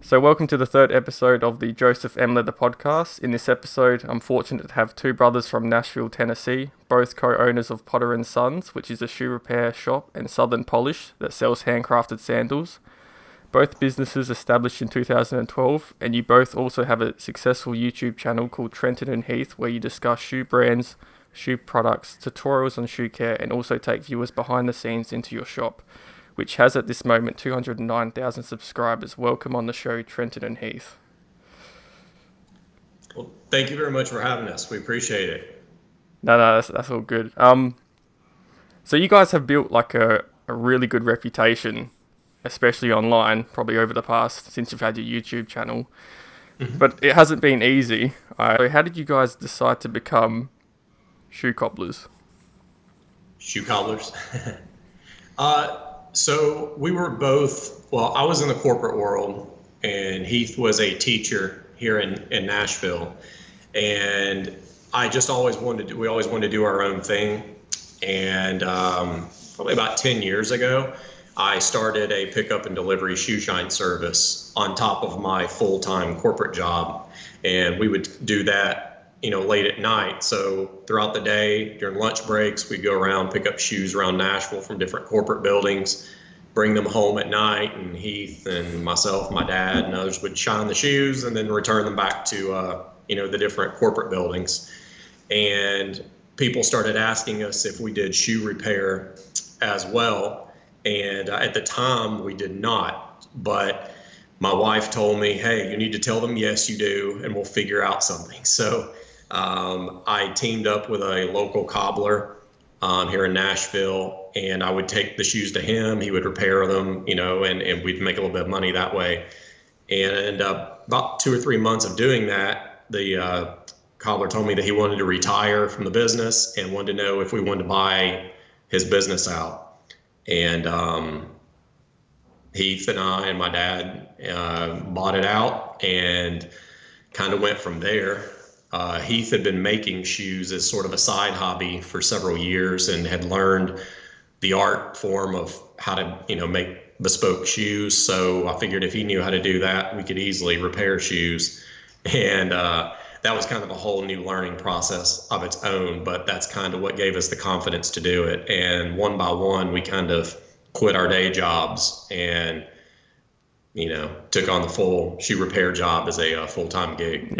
So, welcome to the third episode of the Joseph M. Leather podcast. In this episode, I'm fortunate to have two brothers from Nashville, Tennessee, both co-owners of Potter and Sons, which is a shoe repair shop, and Southern Polish that sells handcrafted sandals. Both businesses established in 2012, and you both also have a successful YouTube channel called Trenton and Heath, where you discuss shoe brands, shoe products, tutorials on shoe care, and also take viewers behind the scenes into your shop, which has at this moment 209,000 subscribers. Welcome on the show, Trenton and Heath. Well, thank you very much for having us. We appreciate it. No, that's all good. So you guys have built like a really good reputation, especially online, probably over the past, since you've had your YouTube channel. Mm-hmm. But it hasn't been easy. So how did you guys decide to become shoe cobblers? Shoe cobblers? So we were both, well, I was in the corporate world and Heath was a teacher here in Nashville. And I just always we always wanted to do our own thing. And probably about 10 years ago, I started a pickup and delivery shoe shine service on top of my full-time corporate job. And we would do that late at night. So throughout the day, during lunch breaks, we'd go around, pick up shoes around Nashville from different corporate buildings, bring them home at night, and Heath and myself, my dad, and others would shine the shoes and then return them back to, the different corporate buildings. And people started asking us if we did shoe repair as well. And at the time, we did not. But my wife told me, hey, you need to tell them yes, you do, and we'll figure out something. So I teamed up with a local cobbler here in Nashville, and I would take the shoes to him. He would repair them, and we'd make a little bit of money that way. And about 2 or 3 months of doing that, the cobbler told me that he wanted to retire from the business and wanted to know if we wanted to buy his business out. And Heath and I and my dad bought it out and kind of went from there. Heath had been making shoes as sort of a side hobby for several years and had learned the art form of how to, make bespoke shoes. So I figured if he knew how to do that, we could easily repair shoes. And that was kind of a whole new learning process of its own, but that's kind of what gave us the confidence to do it. And one by one, we kind of quit our day jobs and, took on the full shoe repair job as a full-time gig.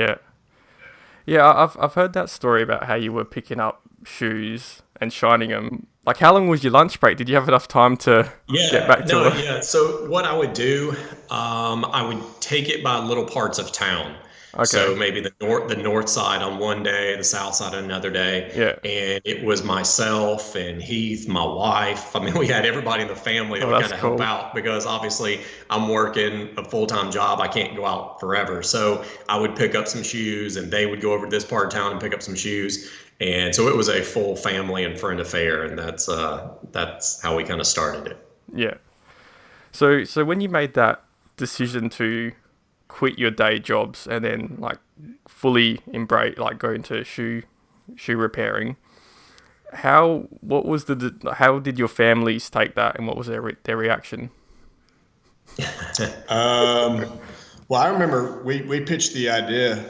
Yeah, I've heard that story about how you were picking up shoes and shining them. Like, how long was your lunch break? Did you have enough time to get back to work? Yeah. So what I would do, I would take it by little parts of town. Okay. So maybe the north side on one day, the south side on another day. Yeah. And it was myself and Heath, my wife. I mean, we had everybody in the family that would kind of help out because obviously I'm working a full-time job. I can't go out forever. So I would pick up some shoes and they would go over to this part of town and pick up some shoes. And so it was a full family and friend affair. And that's how we kind of started it. Yeah. So when you made that decision to quit your day jobs and then like fully embrace, like go into shoe repairing, how did your families take that and what was their reaction? Well, I remember we pitched the idea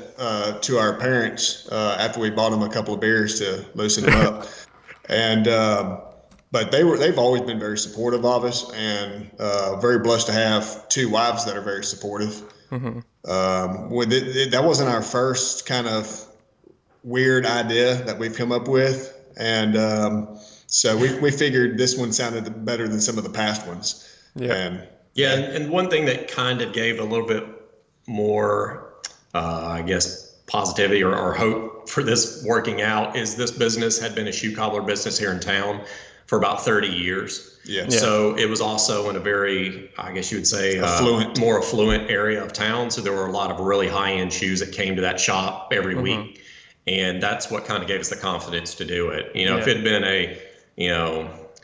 to our parents after we bought them a couple of beers to loosen them up, and but they've always been very supportive of us, and very blessed to have two wives that are very supportive. Mm-hmm. That wasn't our first kind of weird idea that we've come up with, and so we figured this one sounded better than some of the past ones. Yeah. And one thing that kind of gave a little bit more, positivity or hope for this working out is this business had been a shoe cobbler business here in town for about 30 years. Yeah. So it was also in a very, I guess you would say, more affluent area of town. So there were a lot of really high-end shoes that came to that shop every week. And that's what kind of gave us the confidence to do it. If it had been a,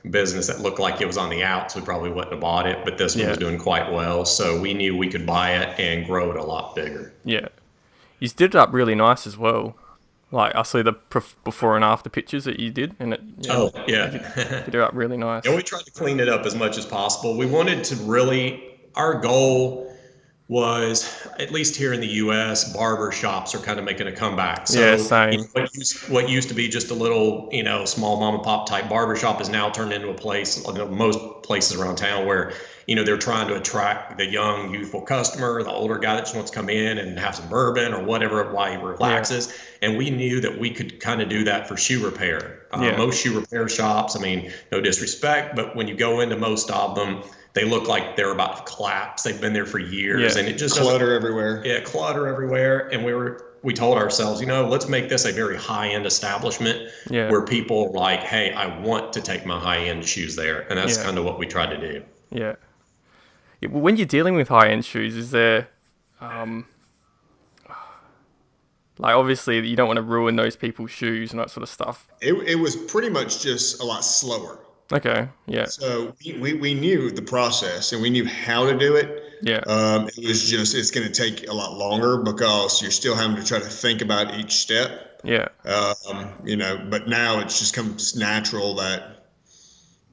business that looked like it was on the outs, we probably wouldn't have bought it. But this one was doing quite well. So we knew we could buy it and grow it a lot bigger. Yeah. You did it up really nice as well. Like, I see the before and after pictures that you did, and you did it up really nice. And we tried to clean it up as much as possible. We wanted to our goal was, at least here in the U.S., barber shops are kind of making a comeback. Yeah, So same. what used to be just a little, small mom and pop type barber shop is now turned into a place, most places around town where, they're trying to attract the young, youthful customer, the older guy that just wants to come in and have some bourbon or whatever while he Yeah, relaxes. And we knew that we could kind of do that for shoe repair. yeah, Most shoe repair shops, I mean, no disrespect, but when you go into most of them, they look like they're about to collapse. They've been there for years, yeah, and it just Clutter everywhere. yeah, clutter everywhere. And we told ourselves, let's make this a very high end establishment yeah, where people are like, hey, I want to take my high end shoes there, and that's yeah, kind of what we tried to do. yeah. Yeah, well, when you're dealing with high-end shoes, is there, um, like obviously you don't want to ruin those people's shoes and that sort of stuff. It was pretty much just a lot slower. Okay, yeah, So we knew the process and we knew how to do it. yeah, It was just, it's going to take a lot longer because you're still having to try to think about each step. yeah, But now it's just comes natural that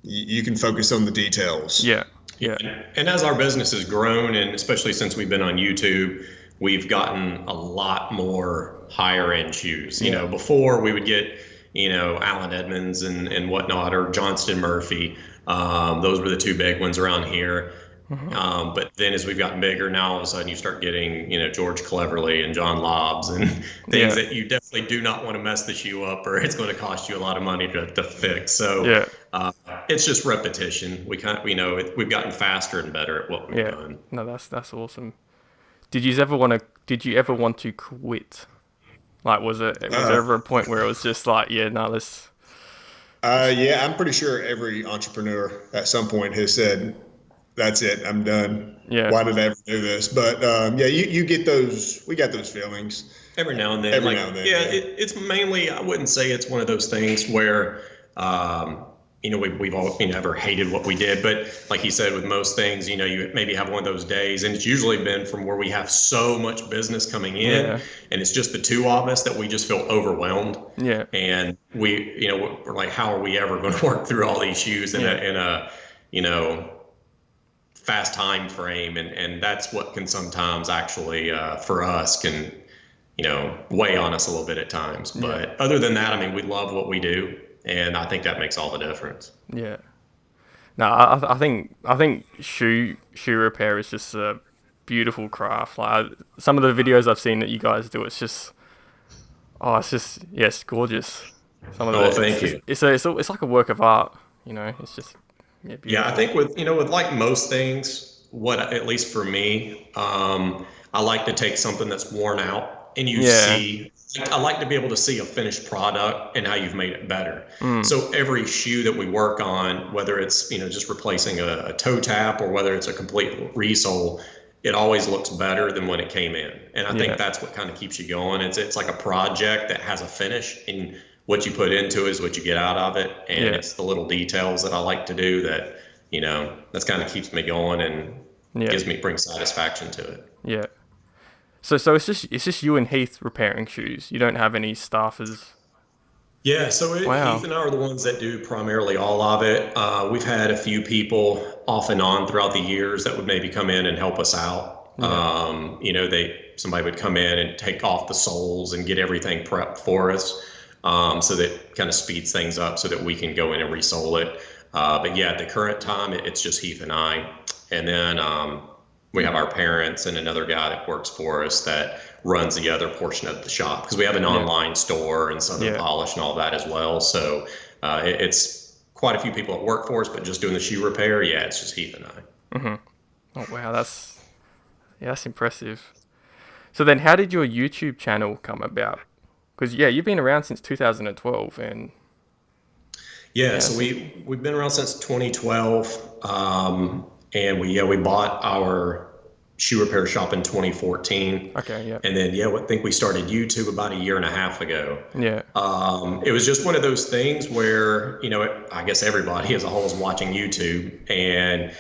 you can focus on the details. yeah, yeah, And as our business has grown, and especially since we've been on YouTube, we've gotten a lot more higher end shoes. Yeah. Before we would get, Allen Edmonds and whatnot, or Johnston Murphy. Those were the two big ones around here. But then as we've gotten bigger, now all of a sudden you start getting, George Cleverly and John Lobbs and things Yeah. that you definitely do not want to mess the shoe up, or it's going to cost you a lot of money to fix. So yeah, it's just repetition. We've gotten faster and better at what we've yeah. done. No, that's awesome. Did you ever want to quit? Like, was there ever a point where it was just like, yeah, no, let's, Yeah, I'm pretty sure every entrepreneur at some point has said, "That's it, I'm done. Yeah. Why did I ever do this?" But yeah, you get those. We got those feelings. Every now and then. Every now and then, Yeah, yeah. it's mainly, I wouldn't say it's one of those things where, we've all, ever hated what we did. But like he said, with most things, you maybe have one of those days, and it's usually been from where we have so much business coming in, Yeah. and it's just the two of us that we just feel overwhelmed. yeah, And we're like, how are we ever going to work through all these shoes in a fast time frame? And that's what can sometimes actually, for us, can, weigh on us a little bit at times. But other than that, I mean, we love what we do, and I think that makes all the difference. yeah. No, I think shoe repair is just a beautiful craft. Like some of the videos I've seen that you guys do, it's just, it's gorgeous. Some of Oh, the, thank it's, you. It's like a work of art. It's just beautiful. Yeah, I think with like most things, at least for me, I like to take something that's worn out and you Yeah. see. I like to be able to see a finished product and how you've made it better. Mm. So every shoe that we work on, whether it's just replacing a toe tap or whether it's a complete resole, it always looks better than when it came in. And I Yeah. think that's what kind of keeps you going. It's like a project that has a finish, and what you put into it is what you get out of it. And Yeah. it's the little details that I like to do that, that's kind of keeps me going and Yeah. brings satisfaction to it. Yeah. So it's just you and Heath repairing shoes. You don't have any staffers. Yeah, so Wow. Heath and I are the ones that do primarily all of it. We've had a few people off and on throughout the years that would maybe come in and help us out. Somebody would come in and take off the soles and get everything prepped for us. So that kind of speeds things up so that we can go in and resole it. But yeah, at the current time, it's just Heath and I. And then we have our parents and another guy that works for us that runs the other portion of the shop, because we have an online store and Southern Yeah. Polish and all that as well. So it's quite a few people that work for us, but just doing the shoe repair, yeah, it's just Heath and I. Oh wow, that's impressive. So then, how did your YouTube channel come about? Because you've been around since 2012, and Yeah, so we've been around since 2012, and we bought our shoe repair shop in 2014. okay, yeah, And then I think we started YouTube about a year and a half ago. yeah, It was just one of those things where I guess everybody as a whole is watching YouTube, and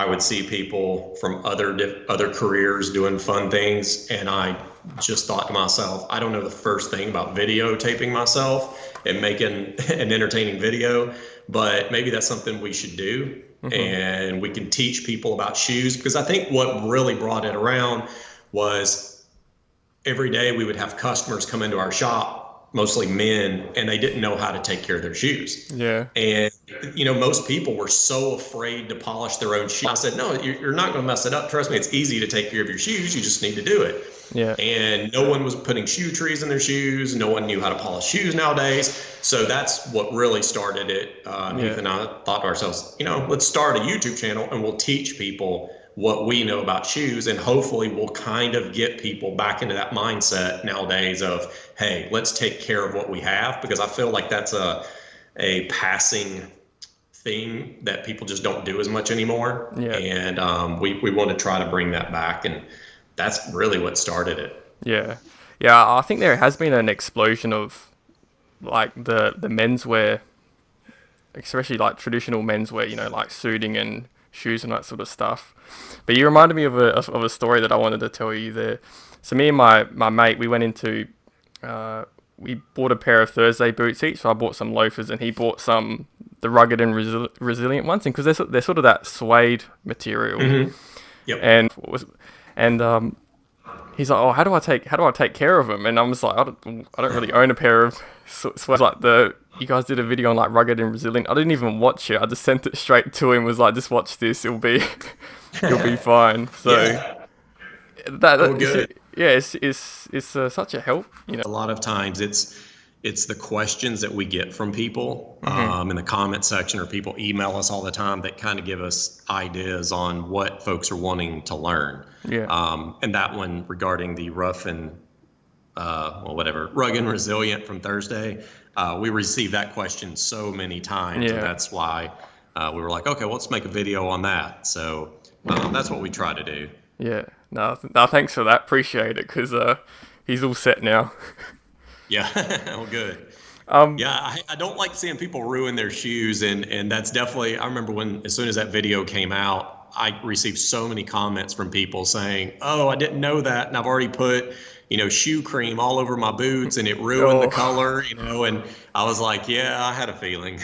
I would see people from other careers doing fun things, and I just thought to myself, I don't know the first thing about videotaping myself and making an entertaining video, but maybe that's something we should do. And we can teach people about shoes, because I think what really brought it around was every day we would have customers come into our shop, mostly men, and they didn't know how to take care of their shoes. Yeah. And, most people were so afraid to polish their own shoes. I said, no, you're not going to mess it up. Trust me, it's easy to take care of your shoes. You just need to do it. Yeah. And no one was putting shoe trees in their shoes. No one knew how to polish shoes nowadays. So that's what really started it. Heath and I thought to ourselves, let's start a YouTube channel and we'll teach people what we know about shoes, and hopefully we'll kind of get people back into that mindset nowadays of, hey, let's take care of what we have, because I feel like that's a passing thing that people just don't do as much anymore. Yeah. And we want to try to bring that back, and that's really what started it. Yeah. I think there has been an explosion of like the menswear, especially like traditional menswear, like suiting and shoes and that sort of stuff. But you reminded me of a story that I wanted to tell you there. So me and my mate, we went into we bought a pair of Thursday boots each. So I bought some loafers and he bought the rugged and resilient ones, and because they're sort of that suede material. Yep. And he's like, oh, how do I take care of them? And I'm just like, I don't really own a pair of suede. Like you guys did a video on like rugged and resilient. I didn't even watch it. I just sent it straight to him. Was like, just watch this. It'll be fine. So that good. It's such a help. A lot of times it's the questions that we get from people in the comment section, or people email us all the time that kind of give us ideas on what folks are wanting to learn. Yeah. And that one regarding the rough and rugged and resilient from Thursday, we received that question so many times, and that's why we were like, okay, well, let's make a video on that. So that's what we try to do. Yeah. No, thanks for that. Appreciate it, because he's all set now. Yeah, well, good. I don't like seeing people ruin their shoes, and that's definitely, I remember as soon as that video came out, I received so many comments from people saying, oh, I didn't know that, and I've already put, shoe cream all over my boots, and it ruined the color, and I was like, yeah, I had a feeling.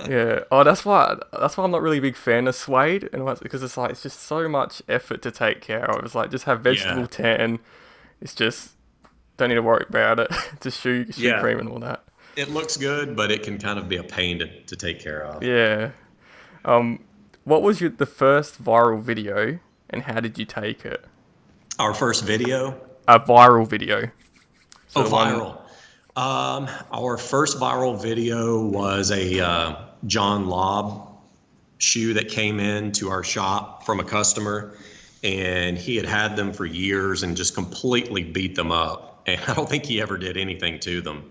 Yeah. Oh, that's why I'm not really a big fan of suede, and because it's just so much effort to take care of. It's like, just have vegetable tan. It's just, don't need to worry about it. Just shoe cream and all that. It looks good, but it can kind of be a pain to take care of. Yeah. What was the first viral video, and how did you take it? Our first video? A viral video. So viral. Our first viral video was a John Lobb shoe that came into our shop from a customer, and he had them for years and just completely beat them up. And I don't think he ever did anything to them.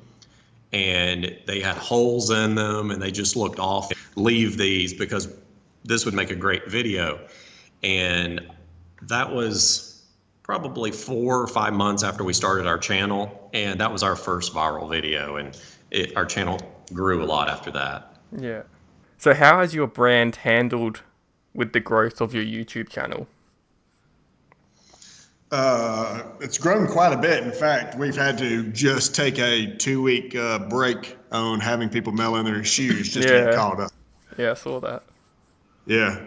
And they had holes in them, and they just looked awful. Leave these, because this would make a great video. And that was probably 4 or 5 months after we started our channel, and that was our first viral video, and our channel grew a lot after that. Yeah. So how has your brand handled with the growth of your YouTube channel? It's grown quite a bit. In fact, we've had to just take a 2-week break on having people mail in their shoes just to get caught up. Yeah, I saw that. Yeah.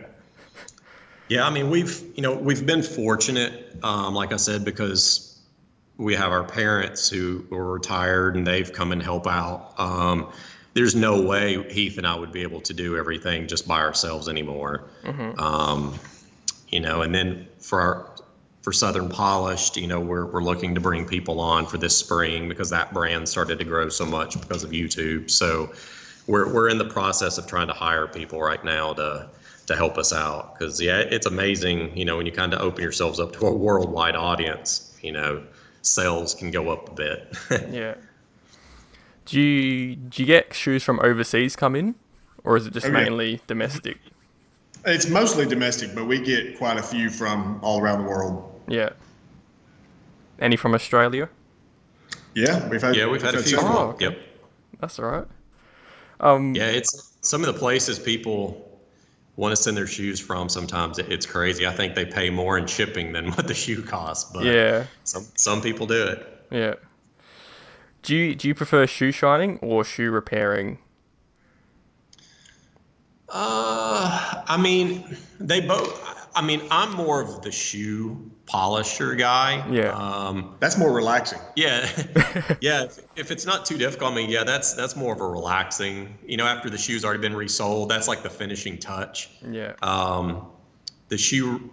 Yeah, I mean, we've been fortunate, like I said, because we have our parents who are retired and they've come and help out. There's no way Heath and I would be able to do everything just by ourselves anymore. And then for Southern Polished, we're looking to bring people on for this spring, because that brand started to grow so much because of YouTube. So we're in the process of trying to hire people right now to help us out, because it's amazing, when you kind of open yourselves up to a worldwide audience, sales can go up a bit. Yeah. Do you get shoes from overseas come in, or is it just mainly domestic? It's mostly domestic, but we get quite a few from all around the world. Yeah. Any from Australia? Yeah, we've had a few. Oh, okay. Yep. That's all right. It's some of the places people want to send their shoes from. Sometimes it's crazy. I think they pay more in shipping than what the shoe costs, but Yeah, some people do it. yeah. Do you prefer shoe shining or shoe repairing? I mean, they both. I mean, I'm more of the shoe polisher guy. Yeah. That's more relaxing. Yeah, yeah. If it's not too difficult, I mean, yeah, that's more of a relaxing. After the shoe's already been resoled, that's like the finishing touch. Yeah. The shoe,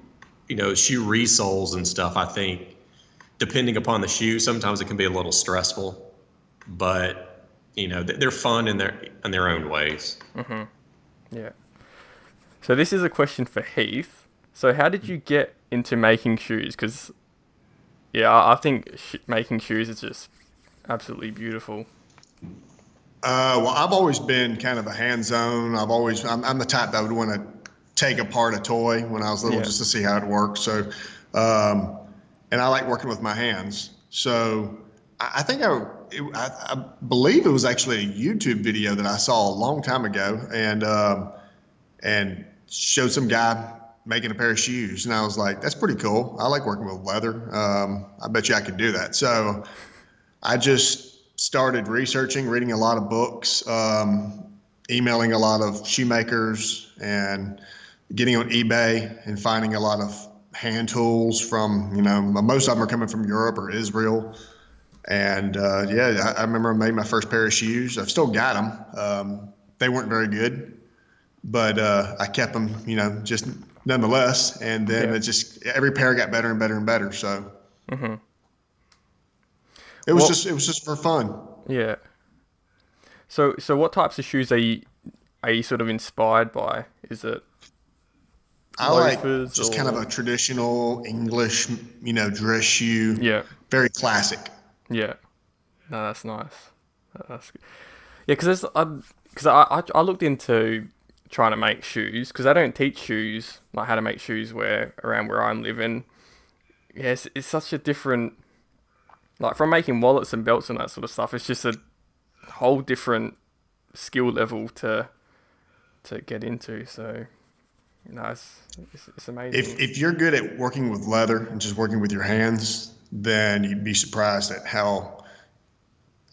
shoe resoles and stuff. I think, depending upon the shoe, sometimes it can be a little stressful, but they're fun in their own ways. Yeah. So this is a question for Heath. So how did you get into making shoes? Because, yeah, I think making shoes is just absolutely beautiful. Well, I've always been kind of a hands-on. I'm the type that would want to take apart a toy when I was little just to see how it works. So, and I like working with my hands. So I think I believe it was actually a YouTube video that I saw a long time ago, and showed some guy making a pair of shoes, and I was like, that's pretty cool. I like working with leather. I bet you I could do that. So I just started researching, reading a lot of books, emailing a lot of shoemakers, and getting on eBay and finding a lot of hand tools from, most of them are coming from Europe or Israel. And I remember I made my first pair of shoes. I've still got them. They weren't very good, but I kept them, just nonetheless. And then every pair got better and better and better. So it was just for fun. Yeah. So what types of shoes are you sort of inspired by? Is it I like loafers just kind of a traditional English, dress shoe. Yeah. Very classic. Yeah. No, that's nice. That's good. Yeah, because I looked into trying to make shoes, because they don't teach shoes, like how to make shoes around where I'm living. Yes, it's such a different, like from making wallets and belts and that sort of stuff. It's just a whole different skill level to get into. So, it's amazing. If you're good at working with leather and just working with your hands, then you'd be surprised at how,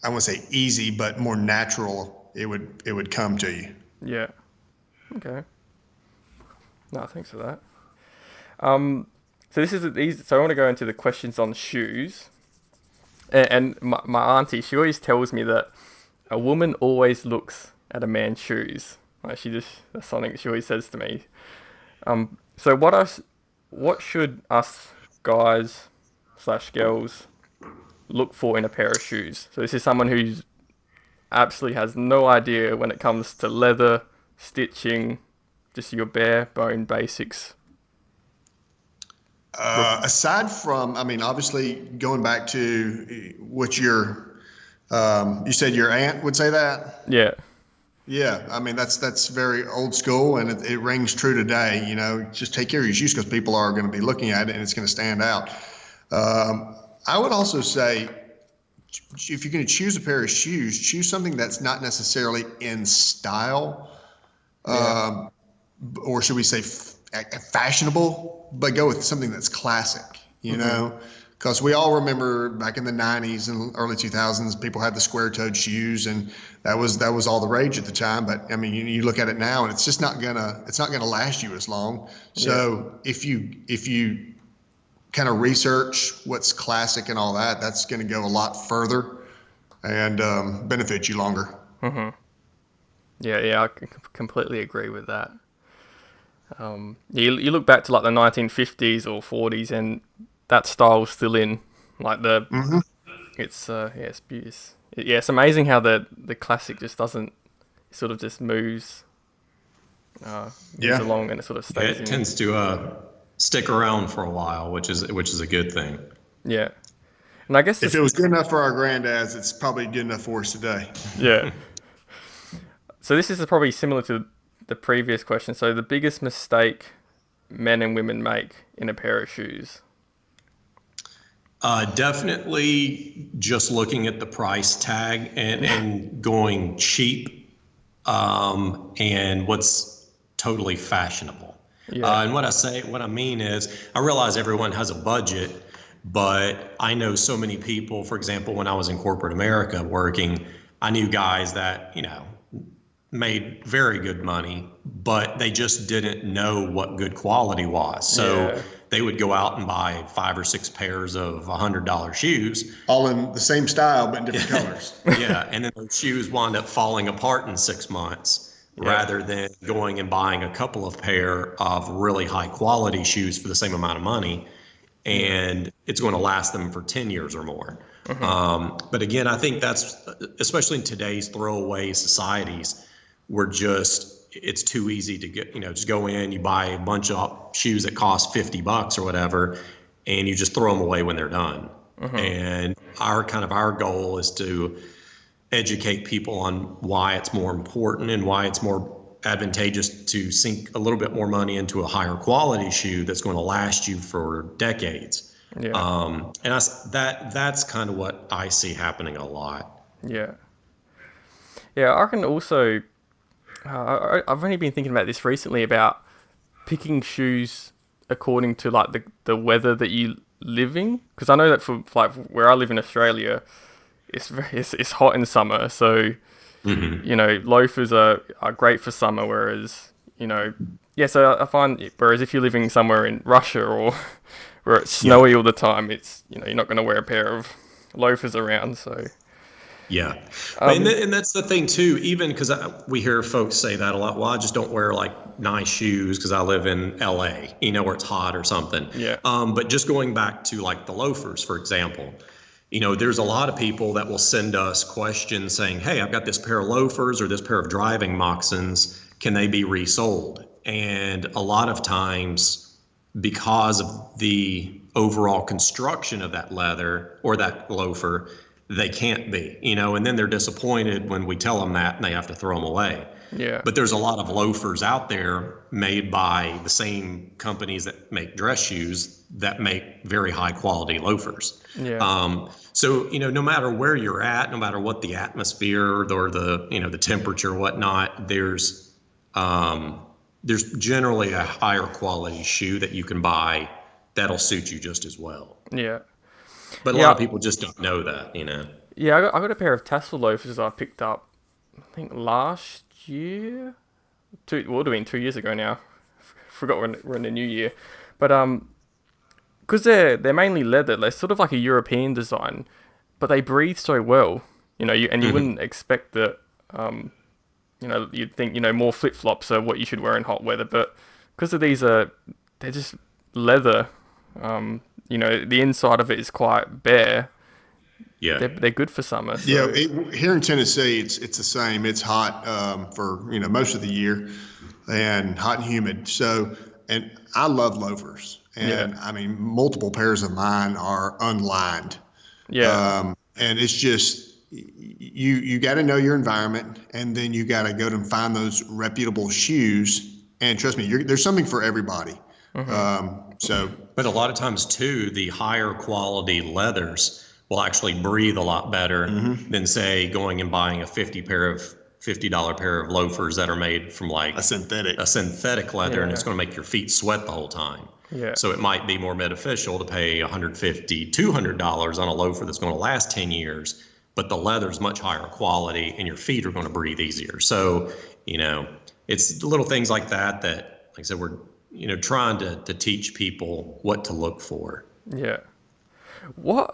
I won't say easy, but more natural it would come to you. Yeah. Okay. No, thanks for that. So this is easy. So I want to go into the questions on shoes. And my auntie, she always tells me that a woman always looks at a man's shoes. Like that's something she always says to me. So what should us guys / girls look for in a pair of shoes? So this is someone who's absolutely has no idea when it comes to leather, stitching, just your bare bone basics. Aside from, obviously going back to what you said your aunt would say that? Yeah. Yeah, that's very old school, and it rings true today. Just take care of your shoes because people are going to be looking at it and it's going to stand out. I would also say, if you're going to choose a pair of shoes, choose something that's not necessarily in style, or should we say fashionable, but go with something that's classic, because we all remember back in the 90s and early 2000s, people had the square-toed shoes, and that was all the rage at the time. But you look at it now, and it's just not gonna last you as long. So if you kind of research what's classic and all that, that's going to go a lot further and benefit you longer. Yeah, I completely agree with that. You look back to like the 1950s or 40s, and that style's still in. Like it's it's amazing how the classic just doesn't, sort of just moves along, and it sort of stays. It tends to stick around for a while, which is a good thing. Yeah, and I guess if it was good enough for our granddads, it's probably good enough for us today. Yeah. So this is probably similar to the previous question. So the biggest mistake men and women make in a pair of shoes? Definitely just looking at the price tag and going cheap. And what's totally fashionable. Yeah. And what I mean is, I realize everyone has a budget, but I know so many people, for example, when I was in corporate America working, I knew guys that, made very good money, but they just didn't know what good quality was. So Yeah. they would go out and buy 5 or 6 pairs of $100 shoes. All in the same style, but in different colors. Yeah. And then those shoes wound up falling apart in 6 months rather than going and buying a couple of pair of really high quality shoes for the same amount of money. And it's going to last them for 10 years or more. But again, I think that's, especially in today's throwaway societies, it's too easy to get, just go in, you buy a bunch of shoes that cost $50 or whatever, and you just throw them away when they're done. And our goal is to educate people on why it's more important and why it's more advantageous to sink a little bit more money into a higher quality shoe that's going to last you for decades. And that's kind of what I see happening a lot. Yeah. Yeah, I can also... I've only been thinking about this recently about picking shoes according to like the weather that you live in, because I know that for like where I live in Australia, it's hot in summer, so loafers are great for summer, whereas so I find whereas if you're living somewhere in Russia or where it's snowy all the time, it's you're not going to wear a pair of loafers around, so. Yeah. And that's the thing too, even because we hear folks say that a lot. Well, I just don't wear like nice shoes because I live in LA, where it's hot or something. Yeah. But just going back to like the loafers, for example, there's a lot of people that will send us questions saying, hey, I've got this pair of loafers or this pair of driving moccasins. Can they be resold? And a lot of times, because of the overall construction of that leather or that loafer, they can't be, and then they're disappointed when we tell them that and they have to throw them away. Yeah. But there's a lot of loafers out there made by the same companies that make dress shoes that make very high quality loafers. Yeah. So, no matter where you're at, no matter what the atmosphere or the temperature or whatnot, there's generally a higher quality shoe that you can buy that'll suit you just as well. Yeah. But a lot of people just don't know that, Yeah, I got a pair of tassel loafers I picked up, I think last year. It would have been 2 years ago now. Forgot we're in the new year. But because they're mainly leather, they're sort of like a European design, but they breathe so well. You wouldn't expect that. You'd think more flip flops are what you should wear in hot weather, but because of these they're just leather. The inside of it is quite bare. Yeah, they're good for summer. So. Yeah, here in Tennessee, it's the same. It's hot for most of the year, and hot and humid. So, and I love loafers, and I mean, multiple pairs of mine are unlined. Yeah, and it's just you got to know your environment, and then you got to go and find those reputable shoes. And trust me, there's something for everybody. But a lot of times too, the higher quality leathers will actually breathe a lot better than say going and buying a $50 pair of loafers that are made from like a synthetic leather, and it's going to make your feet sweat the whole time. Yeah. So it might be more beneficial to pay $150, $200 on a loafer that's going to last 10 years, but the leather's much higher quality and your feet are going to breathe easier. So, it's little things like that, like I said, we're trying to teach people what to look for. Yeah. What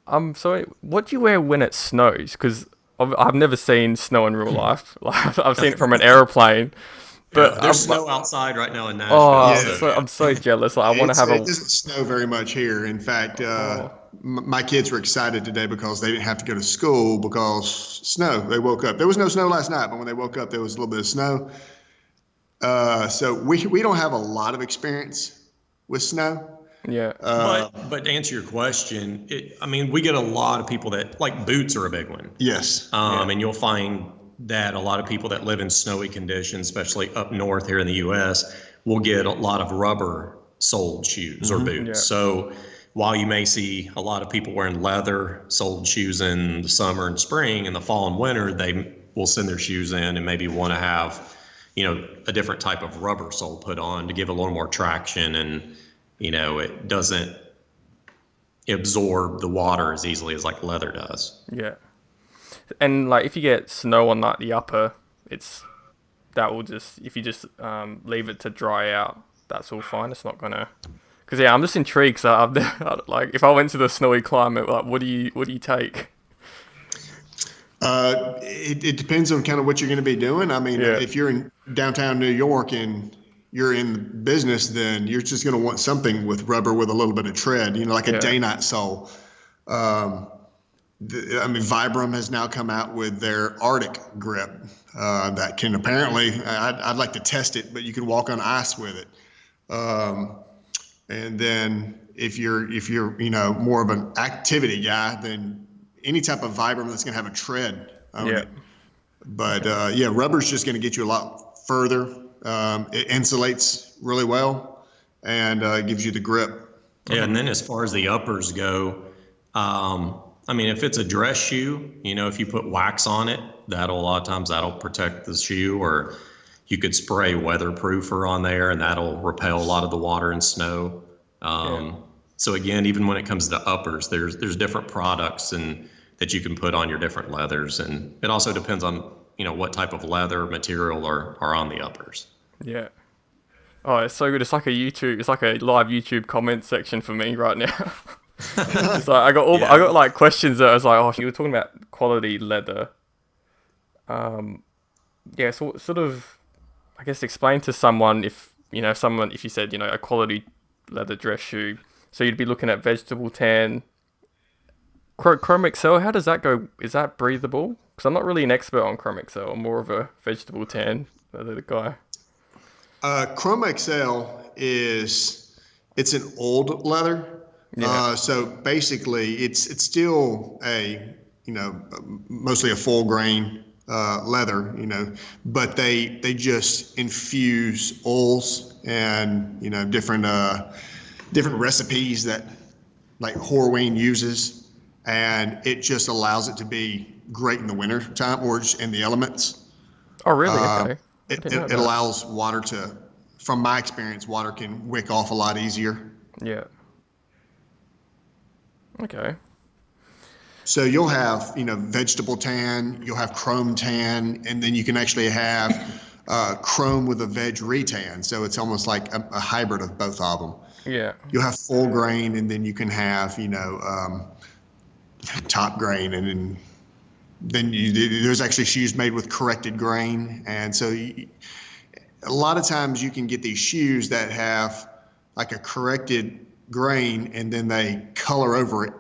I'm sorry. What do you wear when it snows? Because I've never seen snow in real life. Like I've seen it from an airplane. But there's snow outside right now in Nashville. Oh, I'm so jealous. Like, I want to have It doesn't snow very much here. In fact, my kids were excited today because they didn't have to go to school because snow. They woke up. There was no snow last night, but when they woke up, there was a little bit of snow. So we don't have a lot of experience with snow. Yeah. But to answer your question, we get a lot of people that like boots are a big one. Yes. And you'll find that a lot of people that live in snowy conditions, especially up north here in the U.S., will get a lot of rubber soled shoes or boots. Yeah. So while you may see a lot of people wearing leather soled shoes in the summer and spring, in the fall and winter, they will send their shoes in and maybe want to have a different type of rubber sole put on to give a little more traction, and it doesn't absorb the water as easily as like leather does. Yeah. And like if you get snow on like the upper, that will just, if you just leave it to dry out, that's all fine. It's not gonna. Because I'm just intrigued. So like if I went to the snowy climate, like what do you take? It depends on kind of what you're going to be doing. I mean, Yeah. if you're in downtown New York and you're in business, then you're just going to want something with rubber with a little bit of tread, like a day-night sole. Vibram has now come out with their Arctic grip that can apparently, I'd like to test it, but you can walk on ice with it. And then if you're more of an activity guy, then any type of Vibram that's going to have a tread on it. But rubber's just going to get you a lot further. It insulates really well and gives you the grip. Yeah, and then as far as the uppers go, if it's a dress shoe, if you put wax on it, a lot of times that'll protect the shoe, or you could spray weatherproofer on there and that'll repel a lot of the water and snow. So again, even when it comes to uppers, there's different products that you can put on your different leathers, and it also depends on what type of leather material are on the uppers. Yeah. Oh, it's so good. It's like a live YouTube comment section for me right now. It's like I got like questions that I was like, oh, you were talking about quality leather. So sort of, I guess, explain to someone if you said a quality leather dress shoe, so you'd be looking at vegetable tan, Chrome Excel. How does that go? Is that breathable? Because I'm not really an expert on Chrome Excel. I'm more of a vegetable tan leather guy. Chrome Excel it's an old leather. Yeah. So basically it's still mostly a full grain leather, but they just infuse oils and different recipes that like Horween uses, and it just allows it to be great in the winter time or just in the elements. Oh, really? Okay. It allows water to, from my experience, water can wick off a lot easier. Yeah. Okay. So you'll have, vegetable tan, you'll have chrome tan, and then you can actually have chrome with a veg retan. So it's almost like a hybrid of both of them. Yeah. You'll have full grain, and then you can have, top grain, and then there's actually shoes made with corrected grain. And so a lot of times you can get these shoes that have like a corrected grain, and then they color over it,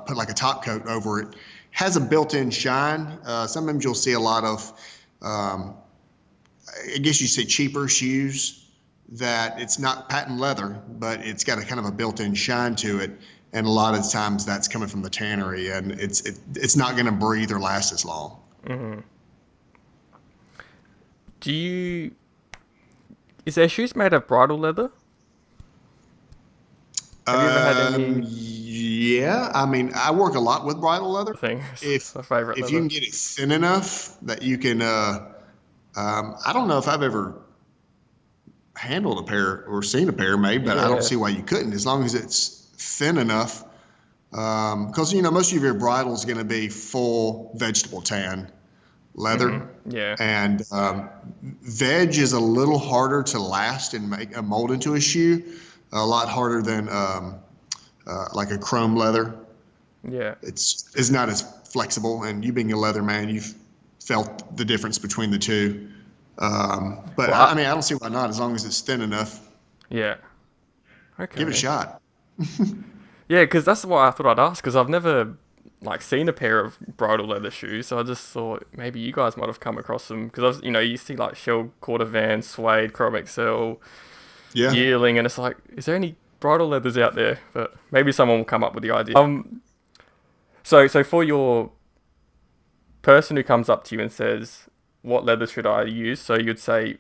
put like a top coat over it. Has a built-in shine. Sometimes you'll see a lot of, I guess you say cheaper shoes that it's not patent leather, but it's got a kind of a built-in shine to it. And a lot of times that's coming from the tannery, and it's not going to breathe or last as long. Mm-hmm. Is there shoes made of bridle leather? Have you ever had any? Yeah, I work a lot with bridle leather. It's my favorite. If you can get it thin enough that you can, I don't know if I've ever handled a pair or seen a pair made, but I don't see why you couldn't, as long as it's thin enough. Because most of your bridle is going to be full vegetable tan leather. Mm-hmm. Yeah. And veg is a little harder to last and make a mold into a shoe. A lot harder than like a chrome leather. Yeah. It's not as flexible, and you being a leather man, you've felt the difference between the two. But I don't see why not, as long as it's thin enough. Yeah. Okay. Give it a shot. Yeah, because that's why I thought I'd ask, because I've never seen a pair of bridle leather shoes, so I just thought maybe you guys might have come across them, because you see like Shell Cordovan, Suede, Chrome Excel, Yearling, and it's like, is there any bridle leathers out there? But maybe someone will come up with the idea. So for your person who comes up to you and says, what leather should I use? So you'd say,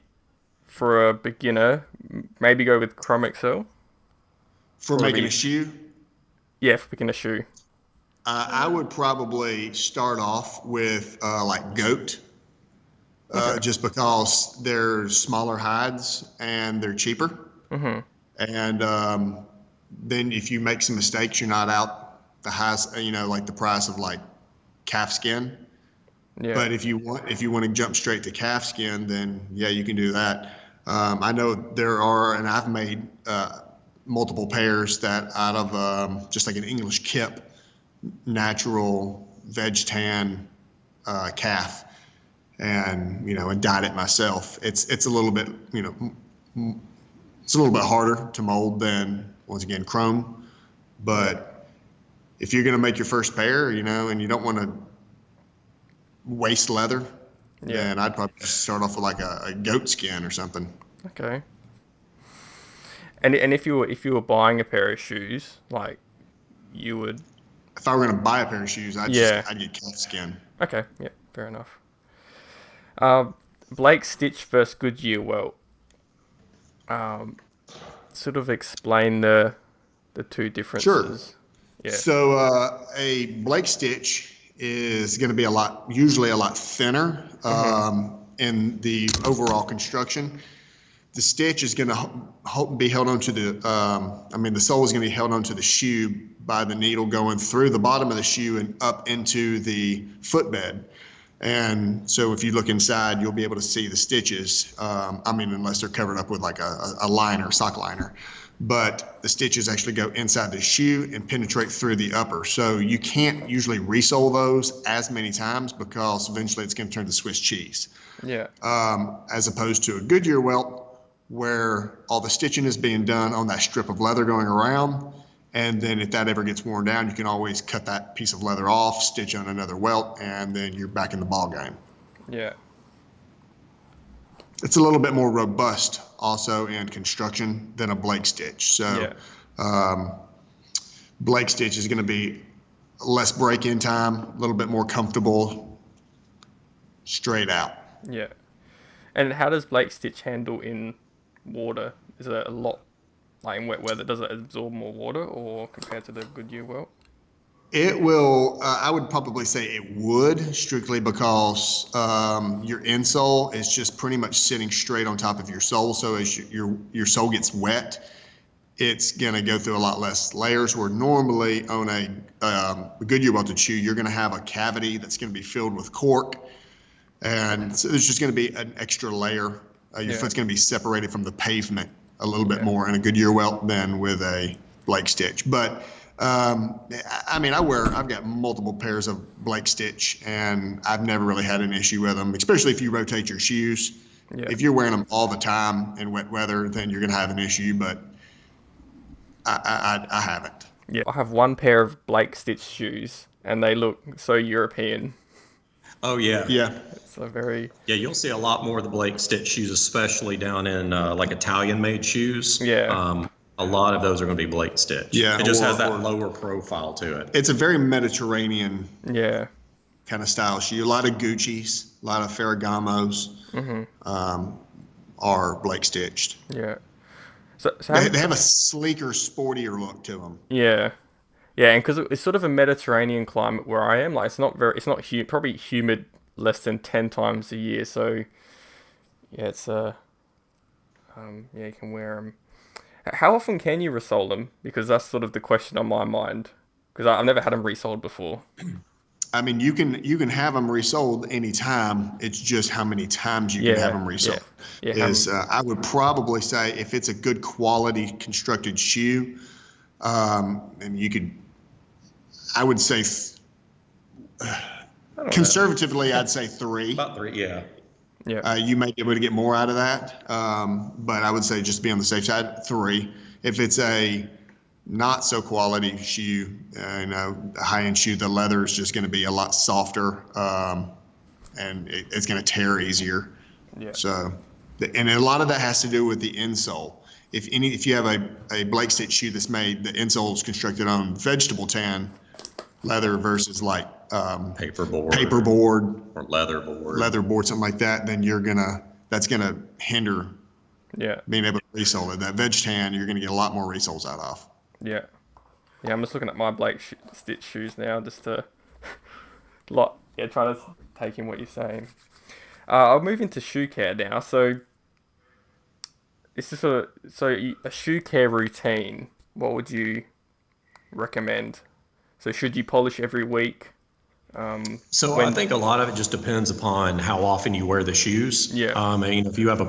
for a beginner, maybe go with Chrome Excel. For making a shoe? Yeah, for picking a shoe. I would probably start off with like goat. Okay. just because they're smaller hides and they're cheaper. Mm-hmm. And then if you make some mistakes, you're not out the highest, like the price of like calf skin. Yeah. But if you want to jump straight to calf skin, then yeah, you can do that. I know there are, and I've made multiple pairs that out of just like an English kip, natural veg tan calf, and dyed it myself. It's a little bit it's a little bit harder to mold than once again chrome, Yeah. but if you're going to make your first pair, and you don't want to waste leather, Yeah. then I'd probably just start off with like a goat skin or something. Okay. And if you were buying a pair of shoes, like you would. If I were going to buy a pair of shoes, Yeah. I'd get calf skin. Okay. Yeah. Fair enough. Um, Blake Stitch versus Goodyear welt. Um, Sort of explain the two Sure. differences. Yeah. So a Blake stitch is going to be usually a lot thinner Mm-hmm. in the overall construction. The stitch is going to be held onto the sole is going to be held onto the shoe by the needle going through the bottom of the shoe and up into the footbed. And so if you look inside, you'll be able to see the stitches. Unless they're covered up with like a liner, sock liner. But the stitches actually go inside the shoe and penetrate through the upper. So you can't usually resole those as many times because eventually it's going to turn to Swiss cheese. Yeah. As opposed to a Goodyear welt where all the stitching is being done on that strip of leather going around. And then if that ever gets worn down, you can always cut that piece of leather off, stitch on another welt, and then you're back in the ball game. Yeah. It's a little bit more robust also in construction than a Blake stitch. So Yeah. Blake stitch is going to be less break-in time, a little bit more comfortable, straight out. Yeah. And how does Blake Stitch handle in water? Is it a lot, like in wet weather? Does it absorb more water, or compared to the Goodyear welt? It will. I would probably say it would, strictly because your insole is just pretty much sitting straight on top of your sole. So as your sole gets wet, it's gonna go through a lot less layers. Where normally on a Goodyear welted shoe, you're gonna have a cavity that's gonna be filled with cork, and so there's just gonna be an extra layer. Your Yeah. foot's gonna be separated from the pavement a little bit Yeah. more in a Goodyear welt than with a Blake stitch. But I've got multiple pairs of Blake stitch, and I've never really had an issue with them, especially if you rotate your shoes. Yeah. If you're wearing them all the time in wet weather, then you're going to have an issue, but I haven't. Yeah. I have one pair of Blake Stitch shoes, and they look so European. Oh yeah. Yeah. It's a very. Yeah, you'll see a lot more of the Blake Stitch shoes, especially down in like Italian-made shoes. Yeah. A lot of those are going to be Blake Stitch. Yeah, It just has or- that lower profile to it. It's a very Mediterranean Yeah. kind of style shoe. A lot of Gucci's, a lot of Ferragamos are Blake stitched. Yeah. So They have a sleeker, sportier look to them. yeah. Yeah, and because it's sort of a Mediterranean climate where I am, like it's not probably humid less than 10 times a year. So yeah, it's yeah, you can wear them. How often can you resole them? Because that's sort of the question on my mind. Because I've never had them resoled before. I mean, you can have them resold anytime. It's just how many times you can have them resold. Yeah. I would probably say if it's a good quality constructed shoe, and you could, I would say, conservatively, I'd say 3. About 3, yeah. Yeah. You may be able to get more out of that, but I would say just be on the safe side, 3. If it's a not so quality shoe, a high-end shoe, the leather is just going to be a lot softer, and it's going to tear easier. Yeah. So, and a lot of that has to do with the insole. If you have a Blake Stitch shoe that's made, the insole is constructed on vegetable tan leather versus like paperboard or leatherboard, something like that, then that's gonna hinder being able to resole it. That veg tan, you're gonna get a lot more resoles out of. Yeah. Yeah, I'm just looking at my Blake Stitch shoes now, just to trying to take in what you're saying. I'll move into shoe care now. So this is a shoe care routine. What would you recommend? So should you polish every week? So I When think a lot of it just depends upon how often you wear the shoes. Yeah, If you have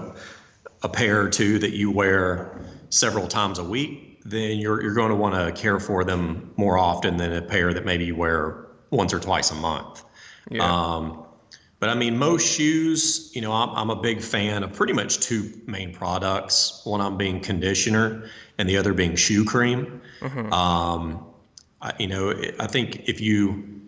a pair or two that you wear several times a week, then you're going to want to care for them more often than a pair that maybe you wear once or twice a month. yeah, Um, but I mean, most shoes, I'm a big fan of pretty much two main products. One I'm being conditioner, and the other being shoe cream. Um, I think if you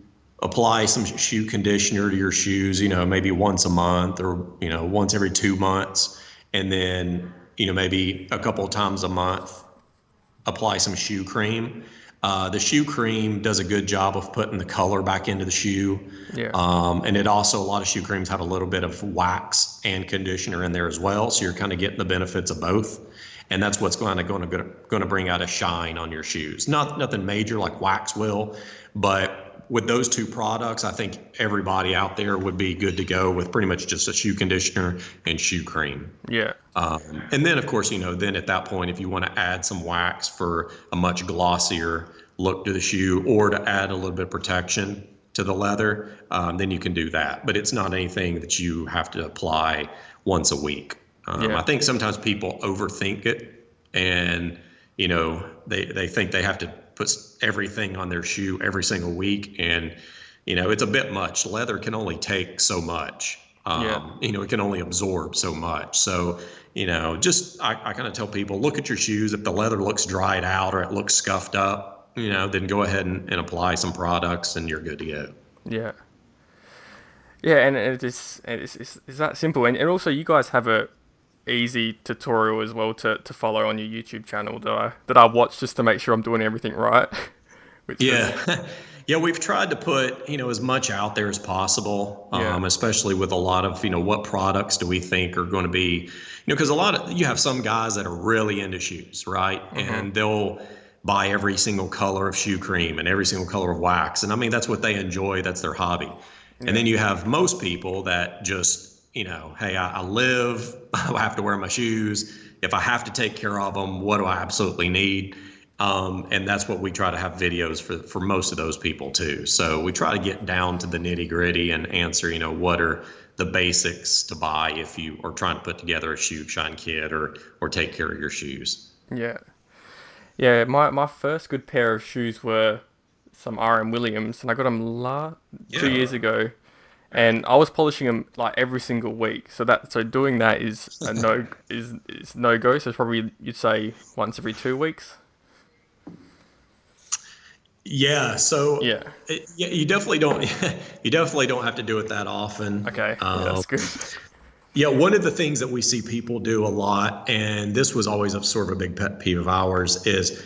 apply some shoe conditioner to your shoes, maybe once a month or, once every 2 months. And then, maybe a couple of times a month, apply some shoe cream. The shoe cream does a good job of putting the color back into the shoe. yeah, And it also, a lot of shoe creams have a little bit of wax and conditioner in there as well. So you're kind of getting the benefits of both. And that's what's going to bring out a shine on your shoes. Nothing major like wax will, but with those two products, I think everybody out there would be good to go with pretty much just a shoe conditioner and shoe cream. yeah, And then, of course, then at that point, if you want to add some wax for a much glossier look to the shoe or to add a little bit of protection to the leather, then you can do that. But it's not anything that you have to apply once a week. Yeah. I think sometimes people overthink it and, they think they have to put everything on their shoe every single week. And, it's a bit much. Leather can only take so much. It can only absorb so much. So, I kind of tell people, look at your shoes. If the leather looks dried out or it looks scuffed up, then go ahead and apply some products and you're good to go. yeah, yeah. And it's that simple. And also, you guys have a easy tutorial as well to follow on your YouTube channel that I watch just to make sure I'm doing everything right. Yeah. Yeah, we've tried to put, as much out there as possible, especially with a lot of, what products do we think are going to be, because you have some guys that are really into shoes, right? Mm-hmm. And they'll buy every single color of shoe cream and every single color of wax. And I mean, that's what they enjoy. That's their hobby. Yeah. And then you have most people that just, hey, I live, I have to wear my shoes. If I have to take care of them, what do I absolutely need? And that's what we try to have videos for most of those people too. So we try to get down to the nitty gritty and answer, what are the basics to buy if you are trying to put together a shoe shine kit or take care of your shoes. Yeah. Yeah, my first good pair of shoes were some R.M. Williams, and I got them 2 years ago. And I was polishing them like every single week. So doing that is no go. So it's probably, you'd say, once every 2 weeks. Yeah. So yeah, you definitely don't. You definitely don't have to do it that often. Okay. That's good. Yeah. One of the things that we see people do a lot, and this was always sort of a big pet peeve of ours, is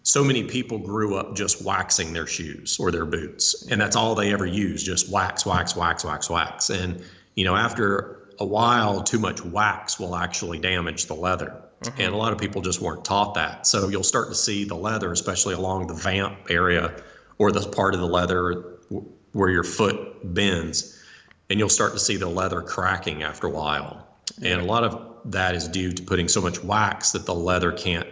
so many people grew up just waxing their shoes or their boots, and that's all they ever use, just wax, wax, wax, wax, wax. And, after a while, too much wax will actually damage the leather. Mm-hmm. And a lot of people just weren't taught that. So you'll start to see the leather, especially along the vamp area or the part of the leather where your foot bends, and you'll start to see the leather cracking after a while. Yeah. And a lot of that is due to putting so much wax that the leather can't